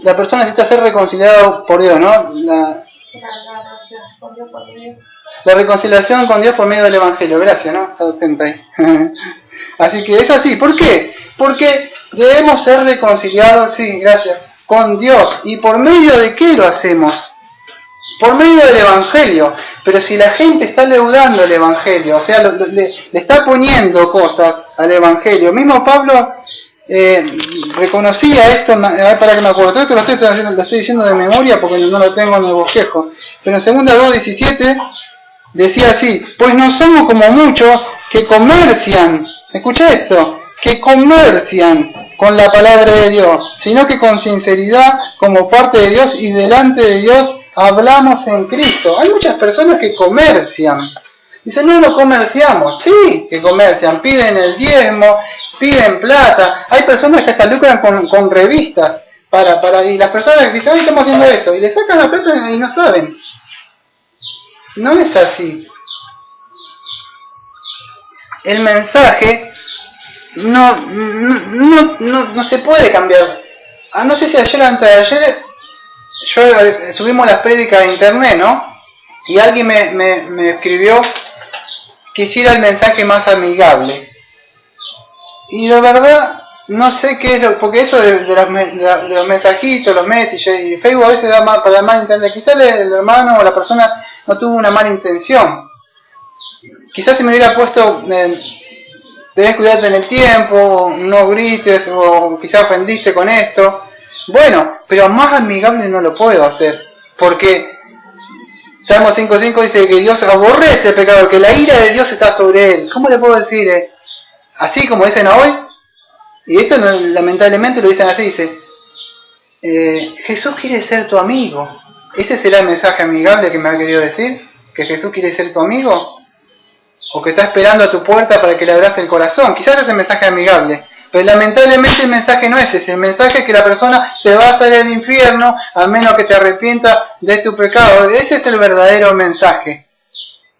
la persona necesita ser reconciliada por Dios, ¿no? La reconciliación con Dios por medio del Evangelio. Gracias, ¿no? Está atenta ahí. Así que es así. ¿Por qué? Porque debemos ser reconciliados, sí, gracias, con Dios. ¿Y por medio de qué lo hacemos? Por medio del Evangelio. Pero si la gente está leudando el Evangelio, o sea, le está poniendo cosas al Evangelio. Mismo Pablo reconocía esto, para que me acuerdo, esto lo estoy diciendo de memoria porque no lo tengo en el bosquejo. Pero en 2:17 decía así: pues no somos como muchos que comercian, escucha esto, que comercian con la palabra de Dios, sino que con sinceridad, como parte de Dios y delante de Dios, hablamos en Cristo. Hay muchas personas que comercian. Dicen, no lo comerciamos. Sí, que comercian. Piden el diezmo, piden plata. Hay personas que hasta lucran con revistas. Y las personas que dicen, ay, estamos haciendo esto. Y le sacan la plata y no saben. No es así. El mensaje no se puede cambiar. No sé si ayer o antes de ayer subimos las prédicas a internet, ¿no? Y alguien me escribió que hiciera el mensaje más amigable. Y la verdad, no sé qué es porque eso de los mensajitos, los messages y Facebook a veces da más para mal entender. Quizás el hermano o la persona no tuvo una mala intención. Quizás si me hubiera puesto, debes cuidarte en el tiempo, no grites, o quizás ofendiste con esto. Bueno, pero más amigable no lo puedo hacer, porque Salmo 5:5 dice que Dios aborrece el pecador, que la ira de Dios está sobre él. ¿Cómo le puedo decir? Así como dicen hoy, y esto lamentablemente lo dicen así, dice, Jesús quiere ser tu amigo. ¿Este será el mensaje amigable que me ha querido decir? ¿Que Jesús quiere ser tu amigo? ¿O que está esperando a tu puerta para que le abrace el corazón? Quizás es el mensaje amigable. Pero lamentablemente el mensaje no es ese. El mensaje es que la persona te va a hacer al infierno a menos que te arrepientas de tu pecado. Ese es el verdadero mensaje.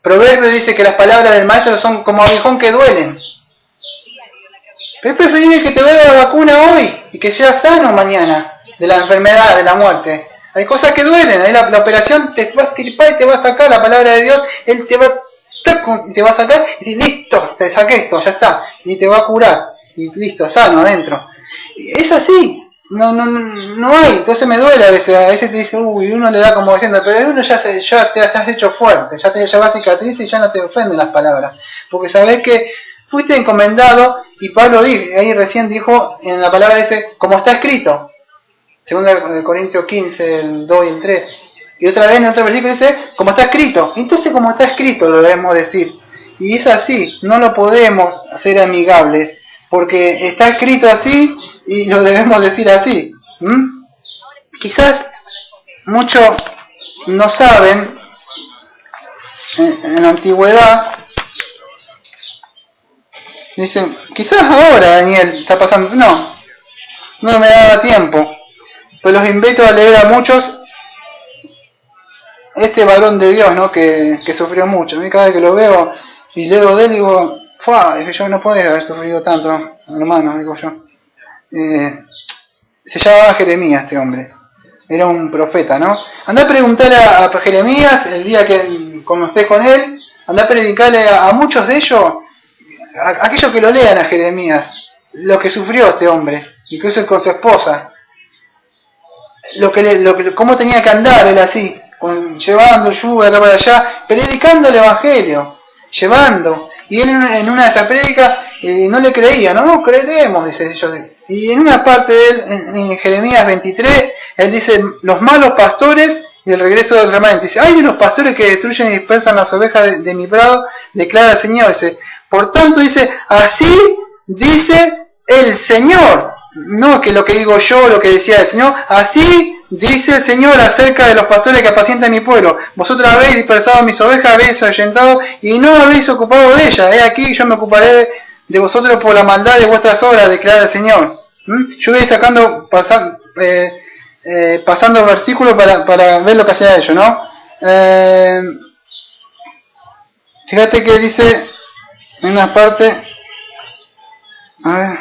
Proverbio dice que las palabras del maestro son como aguijón que duelen. Pero es preferible que te duele la vacuna hoy y que seas sano mañana de la enfermedad, de la muerte. Hay cosas que duelen. Ahí la operación te va a estirpar y te va a sacar la palabra de Dios. Él te va a sacar y dice, listo, te saqué esto, ya está. Y te va a curar. Y listo, sano adentro. Es así, no hay, entonces me duele a veces te dice, uy, uno le da como diciendo, pero uno ya te has hecho fuerte, ya vas cicatriz y ya no te ofenden las palabras, porque sabés que fuiste encomendado, y Pablo ahí recién dijo en la palabra ese, como está escrito, 2 Corintios 15, el 2 y el 3, y otra vez en otro versículo dice, como está escrito. Entonces como está escrito lo debemos decir, y es así, no lo podemos hacer amigable, porque está escrito así, y lo debemos decir así. Quizás muchos no saben, en la antigüedad, dicen, quizás ahora Daniel está pasando, no me daba tiempo, pues los invito a leer a muchos, este varón de Dios, ¿no? que sufrió mucho. A mí cada vez que lo veo y leo de él digo, yo no puedo haber sufrido tanto, hermano, digo yo. Se llamaba Jeremías este hombre, era un profeta, ¿no? Andá a preguntarle a Jeremías el día que cuando estés con él, andá a predicarle a muchos de ellos, a aquellos que lo lean a Jeremías, lo que sufrió este hombre, incluso con su esposa, cómo tenía que andar él así, llevando yugo de acá para allá, predicando el evangelio, llevando, y él en una de esas prédicas no le creía, no creeremos, dice ellos. Y en una parte de él, en Jeremías 23, él dice, los malos pastores y el regreso del remanente. Dice, ay de los pastores que destruyen y dispersan las ovejas de mi prado, declara el Señor. Dice, por tanto, dice, así dice el Señor. No que lo que digo yo, lo que decía el Señor, así dice el Señor acerca de los pastores que apacientan mi pueblo. Vosotros habéis dispersado mis ovejas, habéis ahuyentado y no habéis ocupado de ellas. He aquí, yo me ocuparé de vosotros por la maldad de vuestras obras, declara el Señor. Yo voy sacando, pasando versículos para ver lo que hacía ellos, ¿no? Fíjate que dice en una parte, a ver,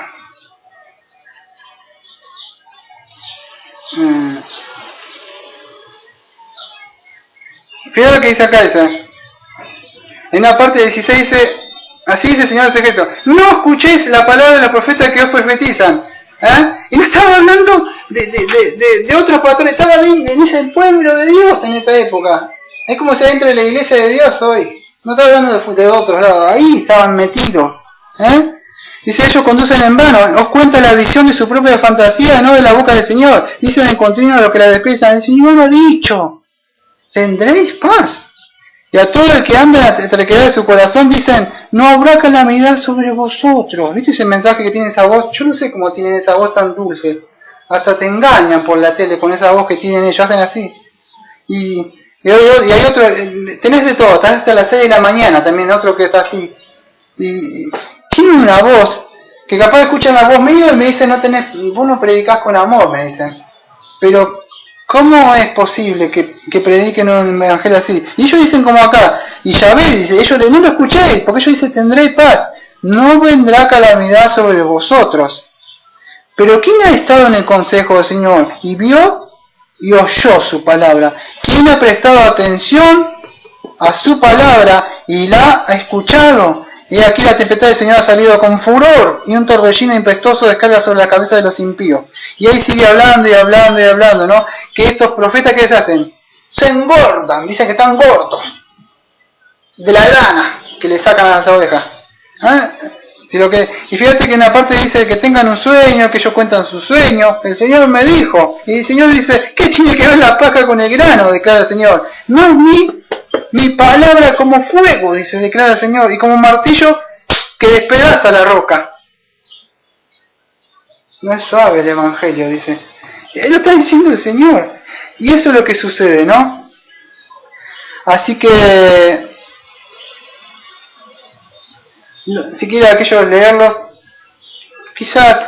fíjate lo que dice acá, dice, en la parte 16 dice, así dice el Señor de secreto, no escuchéis la palabra de los profetas que os profetizan, y no estaba hablando de otros pastores, estaba en ese pueblo de Dios en esa época, es como si dentro de la iglesia de Dios hoy, no estaba hablando de otros lados, ahí estaban metidos, dice, ellos conducen en vano, os cuenta la visión de su propia fantasía, no de la boca del Señor, dicen en continuo lo que la desprecian, el Señor lo ha dicho, tendréis paz. Y a todo el que anda en la terquedad de su corazón dicen, no habrá calamidad sobre vosotros. ¿Viste ese mensaje que tiene esa voz? Yo no sé cómo tienen esa voz tan dulce. Hasta te engañan por la tele con esa voz que tienen ellos, hacen así. Y hay otro, tenés de todo, estás hasta las 6 de la mañana también, otro que está así. Y tienen una voz, que capaz escuchan la voz mía y me dicen, vos no predicás con amor, me dicen. Pero ¿cómo es posible que prediquen un evangelio así? Y ellos dicen como acá, y Yahvé dice, ellos no lo escuchéis, porque ellos dicen, tendréis paz, no vendrá calamidad sobre vosotros. Pero ¿quién ha estado en el consejo del Señor y vio y oyó su palabra? ¿Quién ha prestado atención a su palabra y la ha escuchado? Y aquí la tempestad del Señor ha salido con furor y un torbellino impetuoso descarga sobre la cabeza de los impíos. Y ahí sigue hablando y hablando y hablando, ¿no? Que estos profetas, ¿qué se hacen? Se engordan, dicen que están gordos de la lana que le sacan a las ovejas. Y fíjate que en la parte dice que tengan un sueño, que ellos cuentan sus sueños. El Señor me dijo, y el Señor dice, ¿qué tiene que ver la paja con el grano? Declara el Señor. No es mi palabra como fuego, dice, declara el Señor, y como un martillo que despedaza la roca. No es suave el Evangelio, dice. Él lo está diciendo el Señor. Y eso es lo que sucede, ¿no? Así que, si quiere aquellos leerlos, quizás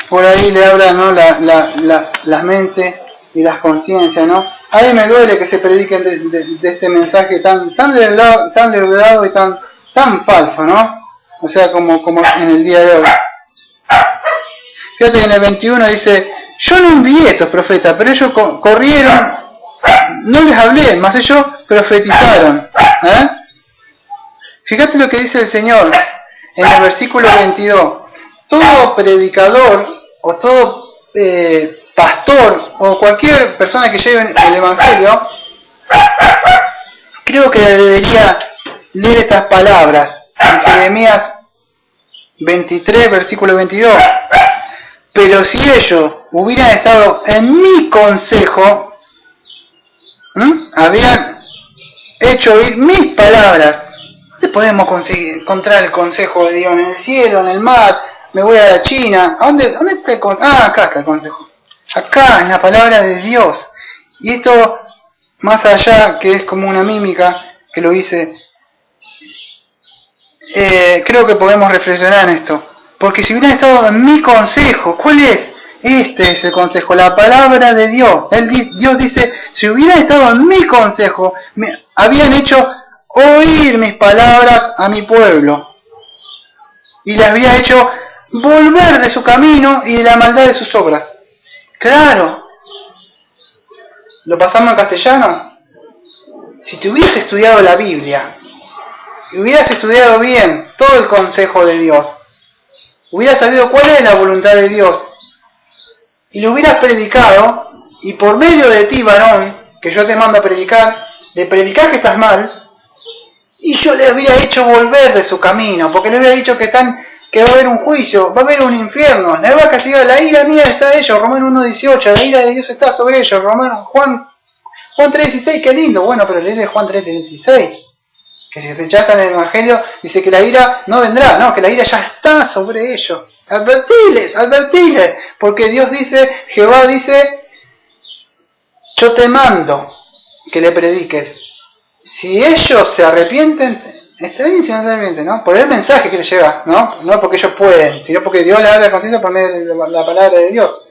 por ahí le abran, ¿no? las mentes y las conciencias, ¿no? A mí me duele que se prediquen de este mensaje tan leudado y tan falso, ¿no? O sea, como en el día de hoy. Fíjate que en el 21 dice, yo no envié a estos profetas, pero ellos corrieron, no les hablé, más ellos profetizaron. Fíjate lo que dice el Señor en el versículo 22. Todo predicador o todo pastor o cualquier persona que lleve el Evangelio, creo que debería leer estas palabras en Jeremías 23, versículo 22. Pero si ellos hubieran estado en mi consejo, habían hecho oír mis palabras. ¿Dónde podemos encontrar el consejo de Dios? ¿En el cielo, en el mar? ¿Me voy a la China? ¿Dónde está el consejo? Acá está el consejo. Acá, en la palabra de Dios. Y esto, más allá, que es como una mímica que lo hice, creo que podemos reflexionar en esto. Porque si hubieran estado en mi consejo, ¿cuál es? Este es el consejo, la palabra de Dios. Dios dice, si hubieran estado en mi consejo, habían hecho oír mis palabras a mi pueblo. Y les había hecho volver de su camino y de la maldad de sus obras. Claro. ¿Lo pasamos en castellano? Si te hubieras estudiado la Biblia, y hubieras estudiado bien todo el consejo de Dios, hubieras sabido cuál es la voluntad de Dios, y lo hubieras predicado, y por medio de ti, varón, que yo te mando a predicar, de predicar que estás mal, y yo le había hecho volver de su camino, porque le había dicho que va a haber un juicio, va a haber un infierno, le va a castigar, la ira mía está de ellos, Romanos 1.18, la ira de Dios está sobre ellos, Juan 3.16, qué lindo, bueno, pero lee Juan 3.16, que si rechazan el Evangelio, dice que la ira no vendrá, no, que la ira ya está sobre ellos. Advertiles, porque Dios dice, Jehová dice, yo te mando que le prediques. Si ellos se arrepienten, está bien si no se arrepienten, ¿no? Por el mensaje que les llega, ¿no? No porque ellos pueden, sino porque Dios le abre la conciencia por medio de la palabra de Dios.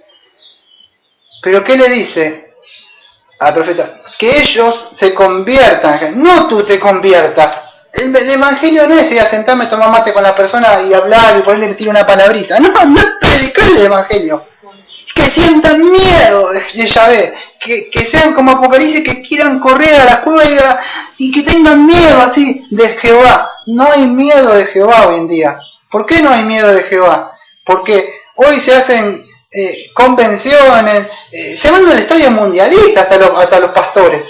Pero ¿qué le dice al profeta? Que ellos se conviertan, no tú te conviertas. El Evangelio no es ir a sentarme, tomar mate con la persona y hablar y ponerle tirar una palabrita. No es predicar el Evangelio. Que sientan miedo de Yahvé, que sean como Apocalipsis, que quieran correr a la cueva y que tengan miedo así de Jehová. No hay miedo de Jehová hoy en día. ¿Por qué no hay miedo de Jehová? Porque hoy se hacen convenciones, se van al estadio mundialista hasta los pastores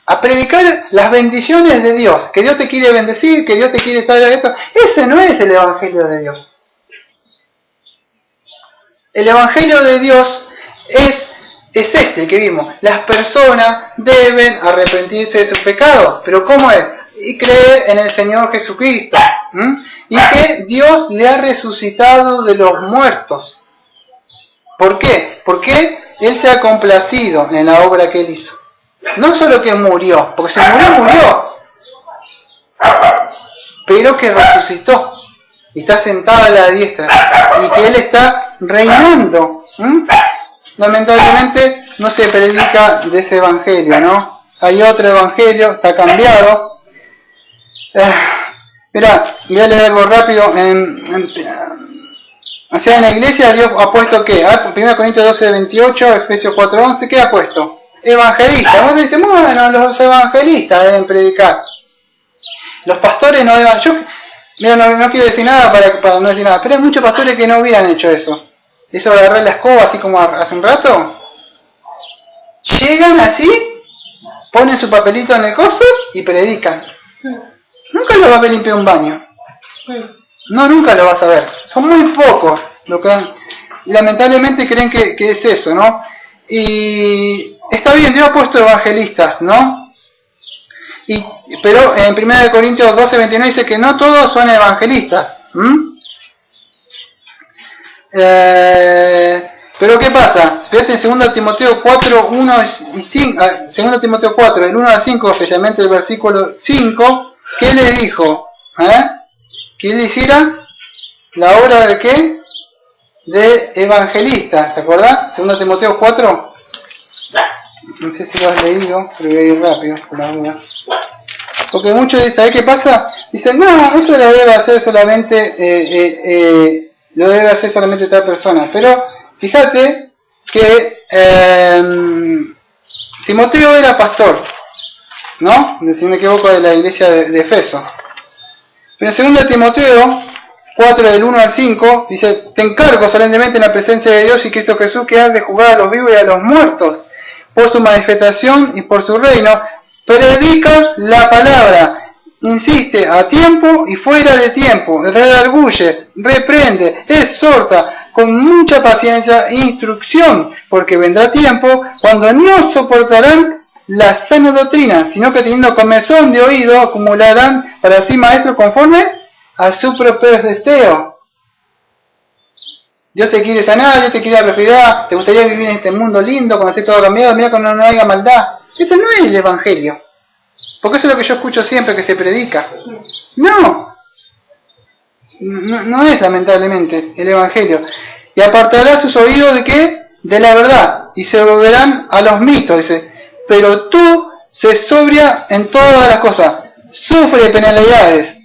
a predicar las bendiciones de Dios, que Dios te quiere bendecir, que Dios te quiere estar esto. Ese no es el Evangelio de Dios. El Evangelio de Dios es este que vimos. Las personas deben arrepentirse de sus pecados. ¿Pero cómo es? Y creer en el Señor Jesucristo. Y que Dios le ha resucitado de los muertos. ¿Por qué? Porque Él se ha complacido en la obra que Él hizo. No solo que murió, porque si murió. Pero que resucitó. Y está sentado a la diestra. Y que Él está reinando. Lamentablemente no se predica de ese evangelio, ¿no? Hay otro evangelio, está cambiado. Mirá, voy a leer algo rápido. O sea, en la iglesia Dios ha puesto ¿qué? 1 Corintios 12:28, Efesios 4:11, ¿qué ha puesto? Evangelistas. Vos decís, bueno, los evangelistas deben predicar. Los pastores no deben... Mira, no quiero decir nada para no decir nada, pero hay muchos pastores que no hubieran hecho eso. Eso de agarrar la escoba así como hace un rato. Llegan así, ponen su papelito en el coso y predican. Nunca lo vas a limpiar un baño. No, nunca lo vas a ver. Son muy pocos lo que lamentablemente creen que es eso, ¿no? Y está bien, Dios ha puesto evangelistas, ¿no? Pero en 1 Corintios 12:29 dice que no todos son evangelistas. Pero ¿qué pasa? Fíjate en 2 Timoteo 4, 1 y 5, 2 Timoteo 4, del 1 al 5, especialmente el versículo 5, ¿qué le dijo? Que él hiciera la obra de ¿qué? De evangelista, ¿te acordás? 2 Timoteo 4. No sé si lo has leído, pero voy a ir rápido, por la duda. Porque muchos dicen, ¿sabes qué pasa? Dicen, no, eso lo debe hacer solamente, tal persona. Pero fíjate que Timoteo era pastor, ¿no? Si no me equivoco, de la iglesia de Efeso. Pero en 2 Timoteo 4, del 1 al 5, dice, te encargo solemnemente en la presencia de Dios y Cristo Jesús que has de juzgar a los vivos y a los muertos, por su manifestación y por su reino, predica la palabra, insiste a tiempo y fuera de tiempo, redarguye, reprende, exhorta con mucha paciencia e instrucción, porque vendrá tiempo cuando no soportarán la sana doctrina, sino que teniendo comezón de oído acumularán para sí maestros conforme a su propio deseo. Dios te quiere sanar, Dios te quiere la prosperidad, te gustaría vivir en este mundo lindo, cuando esté todo cambiado, mira cuando no haya maldad. Eso no es el Evangelio. Porque eso es lo que yo escucho siempre que se predica. No es lamentablemente el Evangelio. Y apartará sus oídos de qué? De la verdad. Y se volverán a los mitos, dice. Pero tú se sobria en todas las cosas. Sufre penalidades.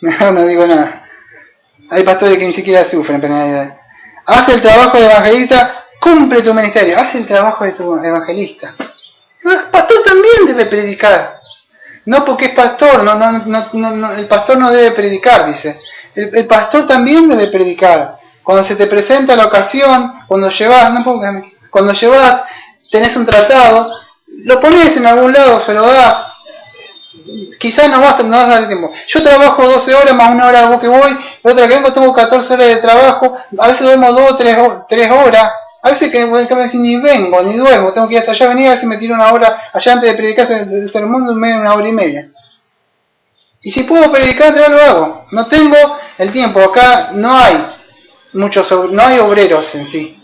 Mejor no digo nada. Hay pastores que ni siquiera sufren penalidades. Haz el trabajo de evangelista, cumple tu ministerio. Haz el trabajo de tu evangelista. El pastor también debe predicar. No porque es pastor, el pastor no debe predicar, dice. El pastor también debe predicar. Cuando se te presenta la ocasión, cuando llevas, tenés un tratado, lo pones en algún lado, se lo das. Quizás no vas a dar tiempo. Yo trabajo 12 horas más una hora vos que voy, otra que vengo tengo 14 horas de trabajo, a veces duermo 2 o 3 horas. A veces que ni vengo, ni duermo, tengo que ir hasta allá, venir, a ver si me tiro una hora allá antes de predicar el sermón, una hora y media. Y si puedo predicar, ya lo hago. No tengo el tiempo, acá no hay obreros en sí.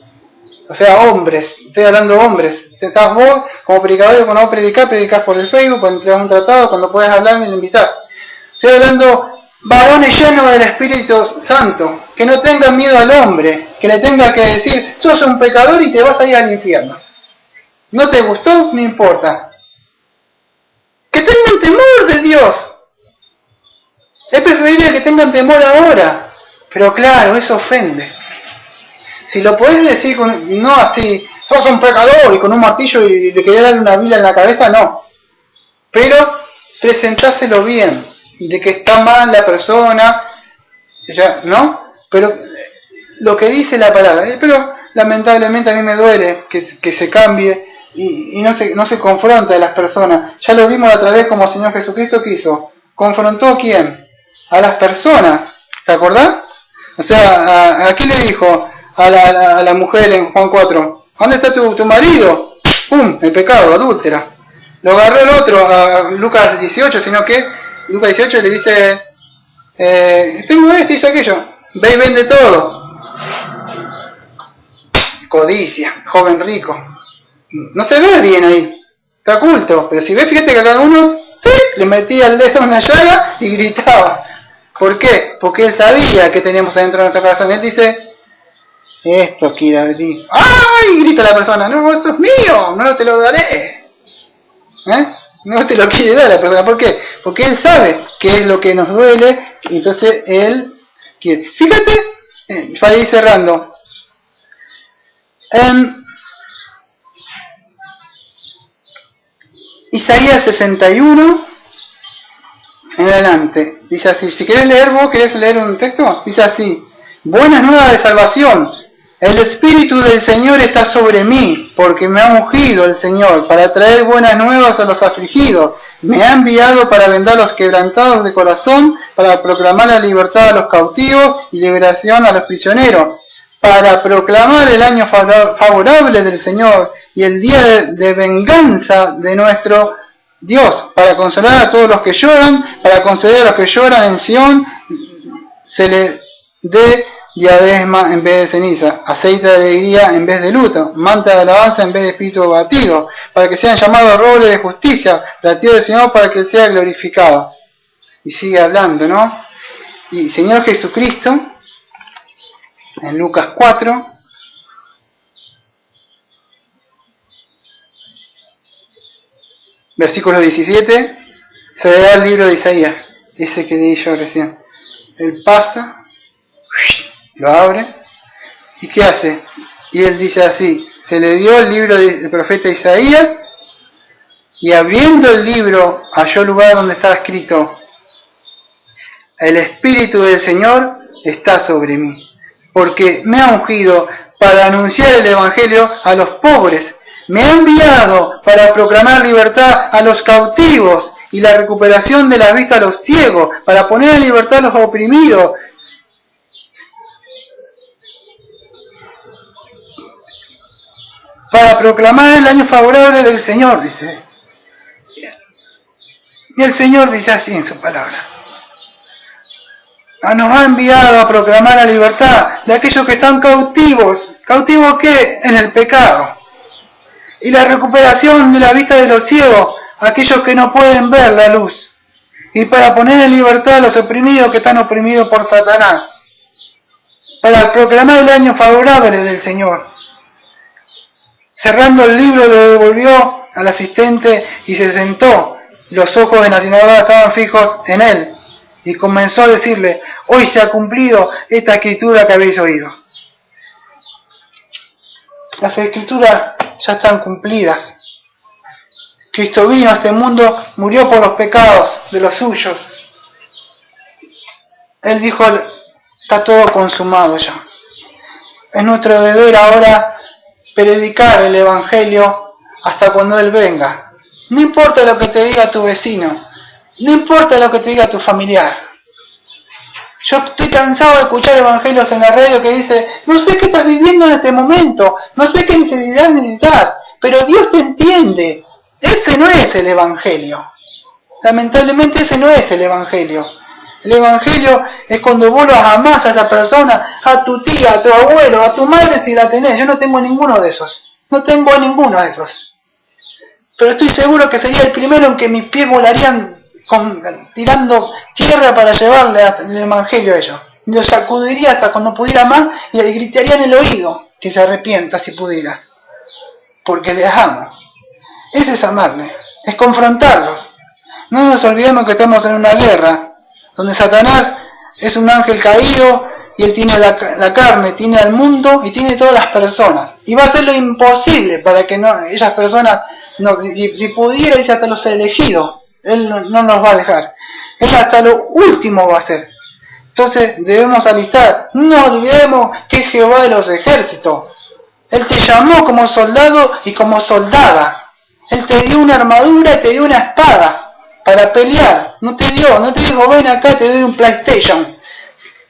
O sea, hombres, estoy hablando de hombres. Estás vos como predicador, cuando vos predicás por el Facebook, cuando entregas un tratado, cuando podés hablar me lo invitás. Estoy hablando varones llenos del Espíritu Santo, que no tengan miedo al hombre, que le tenga que decir, sos un pecador y te vas a ir al infierno. ¿No te gustó? No importa. Que tengan temor de Dios. Es preferible que tengan temor ahora, pero claro, eso ofende. Si lo podés decir no así, sos un pecador y con un martillo y le querés darle una vila en la cabeza, no. Pero presentáselo bien, de que está mal la persona, ya, ¿no? Pero lo que dice la palabra, pero lamentablemente a mí me duele que se cambie y no se confronta a las personas. Ya lo vimos la otra vez como el Señor Jesucristo quiso. ¿Confrontó a quién? A las personas, ¿te acordás? O sea, ¿a qué le dijo a la mujer en Juan 4? ¿Dónde está tu marido? ¡Pum! El pecado, adúltera. Lo agarró el otro, a Lucas 18, sino que Lucas 18 le dice, tengo esto y aquello, ve y vende todo. Codicia, joven rico. No se ve bien ahí, está oculto, pero si ves, fíjate que a cada uno le metía el dedo en una llaga y gritaba. ¿Por qué? Porque él sabía que teníamos adentro de nuestro corazón. Él dice, esto quiero de ti. ¡Ay! Grita la persona, no, esto es mío, no te lo daré. No te lo quiere dar la persona. ¿Por qué? Porque él sabe qué es lo que nos duele, y entonces él quiere. Fíjate, para ir cerrando. En Isaías 61, en adelante, dice así, si querés leer vos, ¿querés leer un texto? Dice así, buenas nuevas de salvación, el Espíritu del Señor está sobre mí, porque me ha ungido el Señor para traer buenas nuevas a los afligidos, me ha enviado para vendar a los quebrantados de corazón, para proclamar la libertad a los cautivos y liberación a los prisioneros, para proclamar el año favorable del Señor y el día de venganza de nuestro Dios, para consolar a todos los que lloran, para conceder a los que lloran en Sión, se les dé diadema en vez de ceniza, aceite de alegría en vez de luto, manta de alabanza en vez de espíritu abatido, para que sean llamados roble de justicia, platillo del Señor para que Él sea glorificado. Y sigue hablando, ¿no? Y Señor Jesucristo, en Lucas 4, versículo 17, se le da el libro de Isaías, ese que leí yo recién. Él pasa, lo abre, ¿y qué hace? Y él dice así, se le dio el libro del profeta Isaías, y abriendo el libro halló el lugar donde estaba escrito, el Espíritu del Señor está sobre mí, porque me ha ungido para anunciar el Evangelio a los pobres, me ha enviado para proclamar libertad a los cautivos y la recuperación de la vista a los ciegos, para poner en libertad a los oprimidos, para proclamar el año favorable del Señor, dice. Y el Señor dice así en su palabra. Nos ha enviado a proclamar la libertad de aquellos que están cautivos. ¿Cautivos qué? En el pecado. Y la recuperación de la vista de los ciegos, aquellos que no pueden ver la luz. Y para poner en libertad a los oprimidos que están oprimidos por Satanás. Para proclamar el año favorable del Señor. Cerrando el libro, lo devolvió al asistente y se sentó. Los ojos en la sinagoga estaban fijos en él. Y comenzó a decirle, hoy se ha cumplido esta escritura que habéis oído. Las escrituras ya están cumplidas. Cristo vino a este mundo, murió por los pecados de los suyos. Él dijo, está todo consumado ya. Es nuestro deber ahora predicar el Evangelio hasta cuando Él venga. No importa lo que te diga tu vecino, no importa lo que te diga tu familiar. Yo estoy cansado de escuchar evangelios en la radio que dice, no sé qué estás viviendo en este momento, no sé qué necesidad necesitas, pero Dios te entiende. Ese no es el Evangelio. Lamentablemente ese no es el Evangelio. El Evangelio es cuando vos los amás a esa persona, a tu tía, a tu abuelo, a tu madre si la tenés. Yo no tengo ninguno de esos. No tengo ninguno de esos. Pero estoy seguro que sería el primero en que mis pies volarían tirando tierra para llevarle el Evangelio a ellos. Los sacudiría hasta cuando pudiera más y le gritaría en el oído que se arrepienta si pudiera. Porque les amo. Ese es amarle, es confrontarlos. No nos olvidemos que estamos en una guerra, donde Satanás es un ángel caído y él tiene la carne, tiene al mundo y tiene todas las personas. Y va a hacer lo imposible para que esas personas, si pudiera, dice hasta los elegidos, él no nos va a dejar. Él hasta lo último va a hacer. Entonces debemos alistar. No nos olvidemos que es Jehová de los ejércitos. Él te llamó como soldado y como soldada. Él te dio una armadura y te dio una espada para pelear. No te dijo, ven acá, te doy un PlayStation.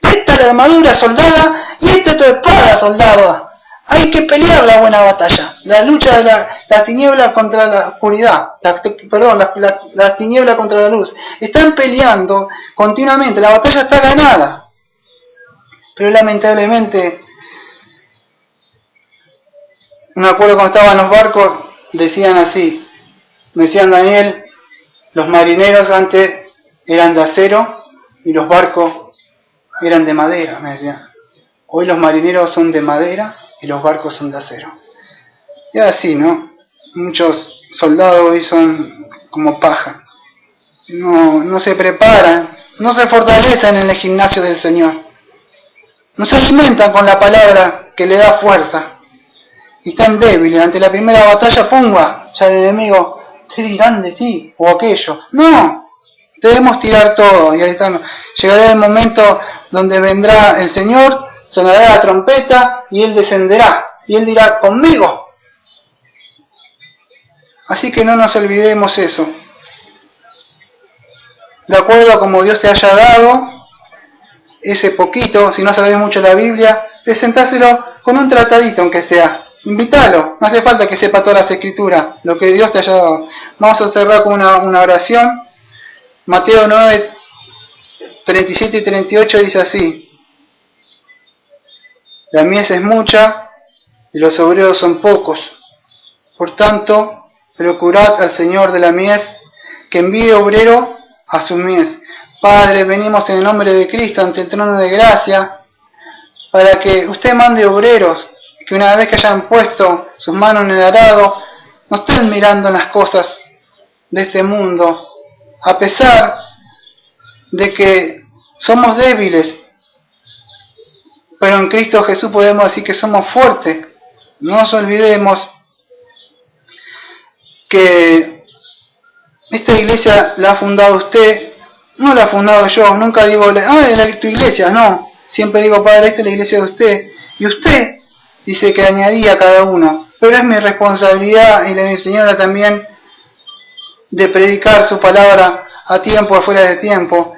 Esta es la armadura soldada y esta es tu espada soldado. Hay que pelear la buena batalla. La lucha de la tiniebla contra la oscuridad. La tiniebla contra la luz. Están peleando continuamente. La batalla está ganada. Pero lamentablemente, me acuerdo cuando estaban los barcos, decían así. Me decían, Daniel, los marineros antes eran de acero y los barcos eran de madera, me decían. Hoy los marineros son de madera y los barcos son de acero. Y así, ¿no? Muchos soldados hoy son como paja. No se preparan, no se fortalecen en el gimnasio del Señor. No se alimentan con la palabra que le da fuerza. Y están débiles. Ante la primera batalla, ¡pumba! Ya el enemigo, ¿qué dirán de ti? O aquello. No, debemos tirar todo. Y ahí llegará el momento donde vendrá el Señor, sonará la trompeta y Él descenderá. Y Él dirá, conmigo. Así que no nos olvidemos eso. De acuerdo a como Dios te haya dado, ese poquito, si no sabes mucho la Biblia, presentáselo con un tratadito aunque sea. Invítalo, no hace falta que sepa todas las escrituras, lo que Dios te haya dado. Vamos a cerrar con una oración. Mateo 9, 37 y 38 dice así. La mies es mucha y los obreros son pocos. Por tanto, procurad al Señor de la mies que envíe obrero a su mies. Padre, venimos en el nombre de Cristo ante el trono de gracia para que usted mande obreros que una vez que hayan puesto sus manos en el arado, no estén mirando las cosas de este mundo, a pesar de que somos débiles, pero en Cristo Jesús podemos decir que somos fuertes. No nos olvidemos que esta iglesia la ha fundado usted, no la ha fundado yo, nunca digo, es tu iglesia, no, siempre digo, Padre, esta es la iglesia de usted, y usted dice que añadía a cada uno, pero es mi responsabilidad y de mi señora también de predicar su palabra a tiempo o fuera de tiempo,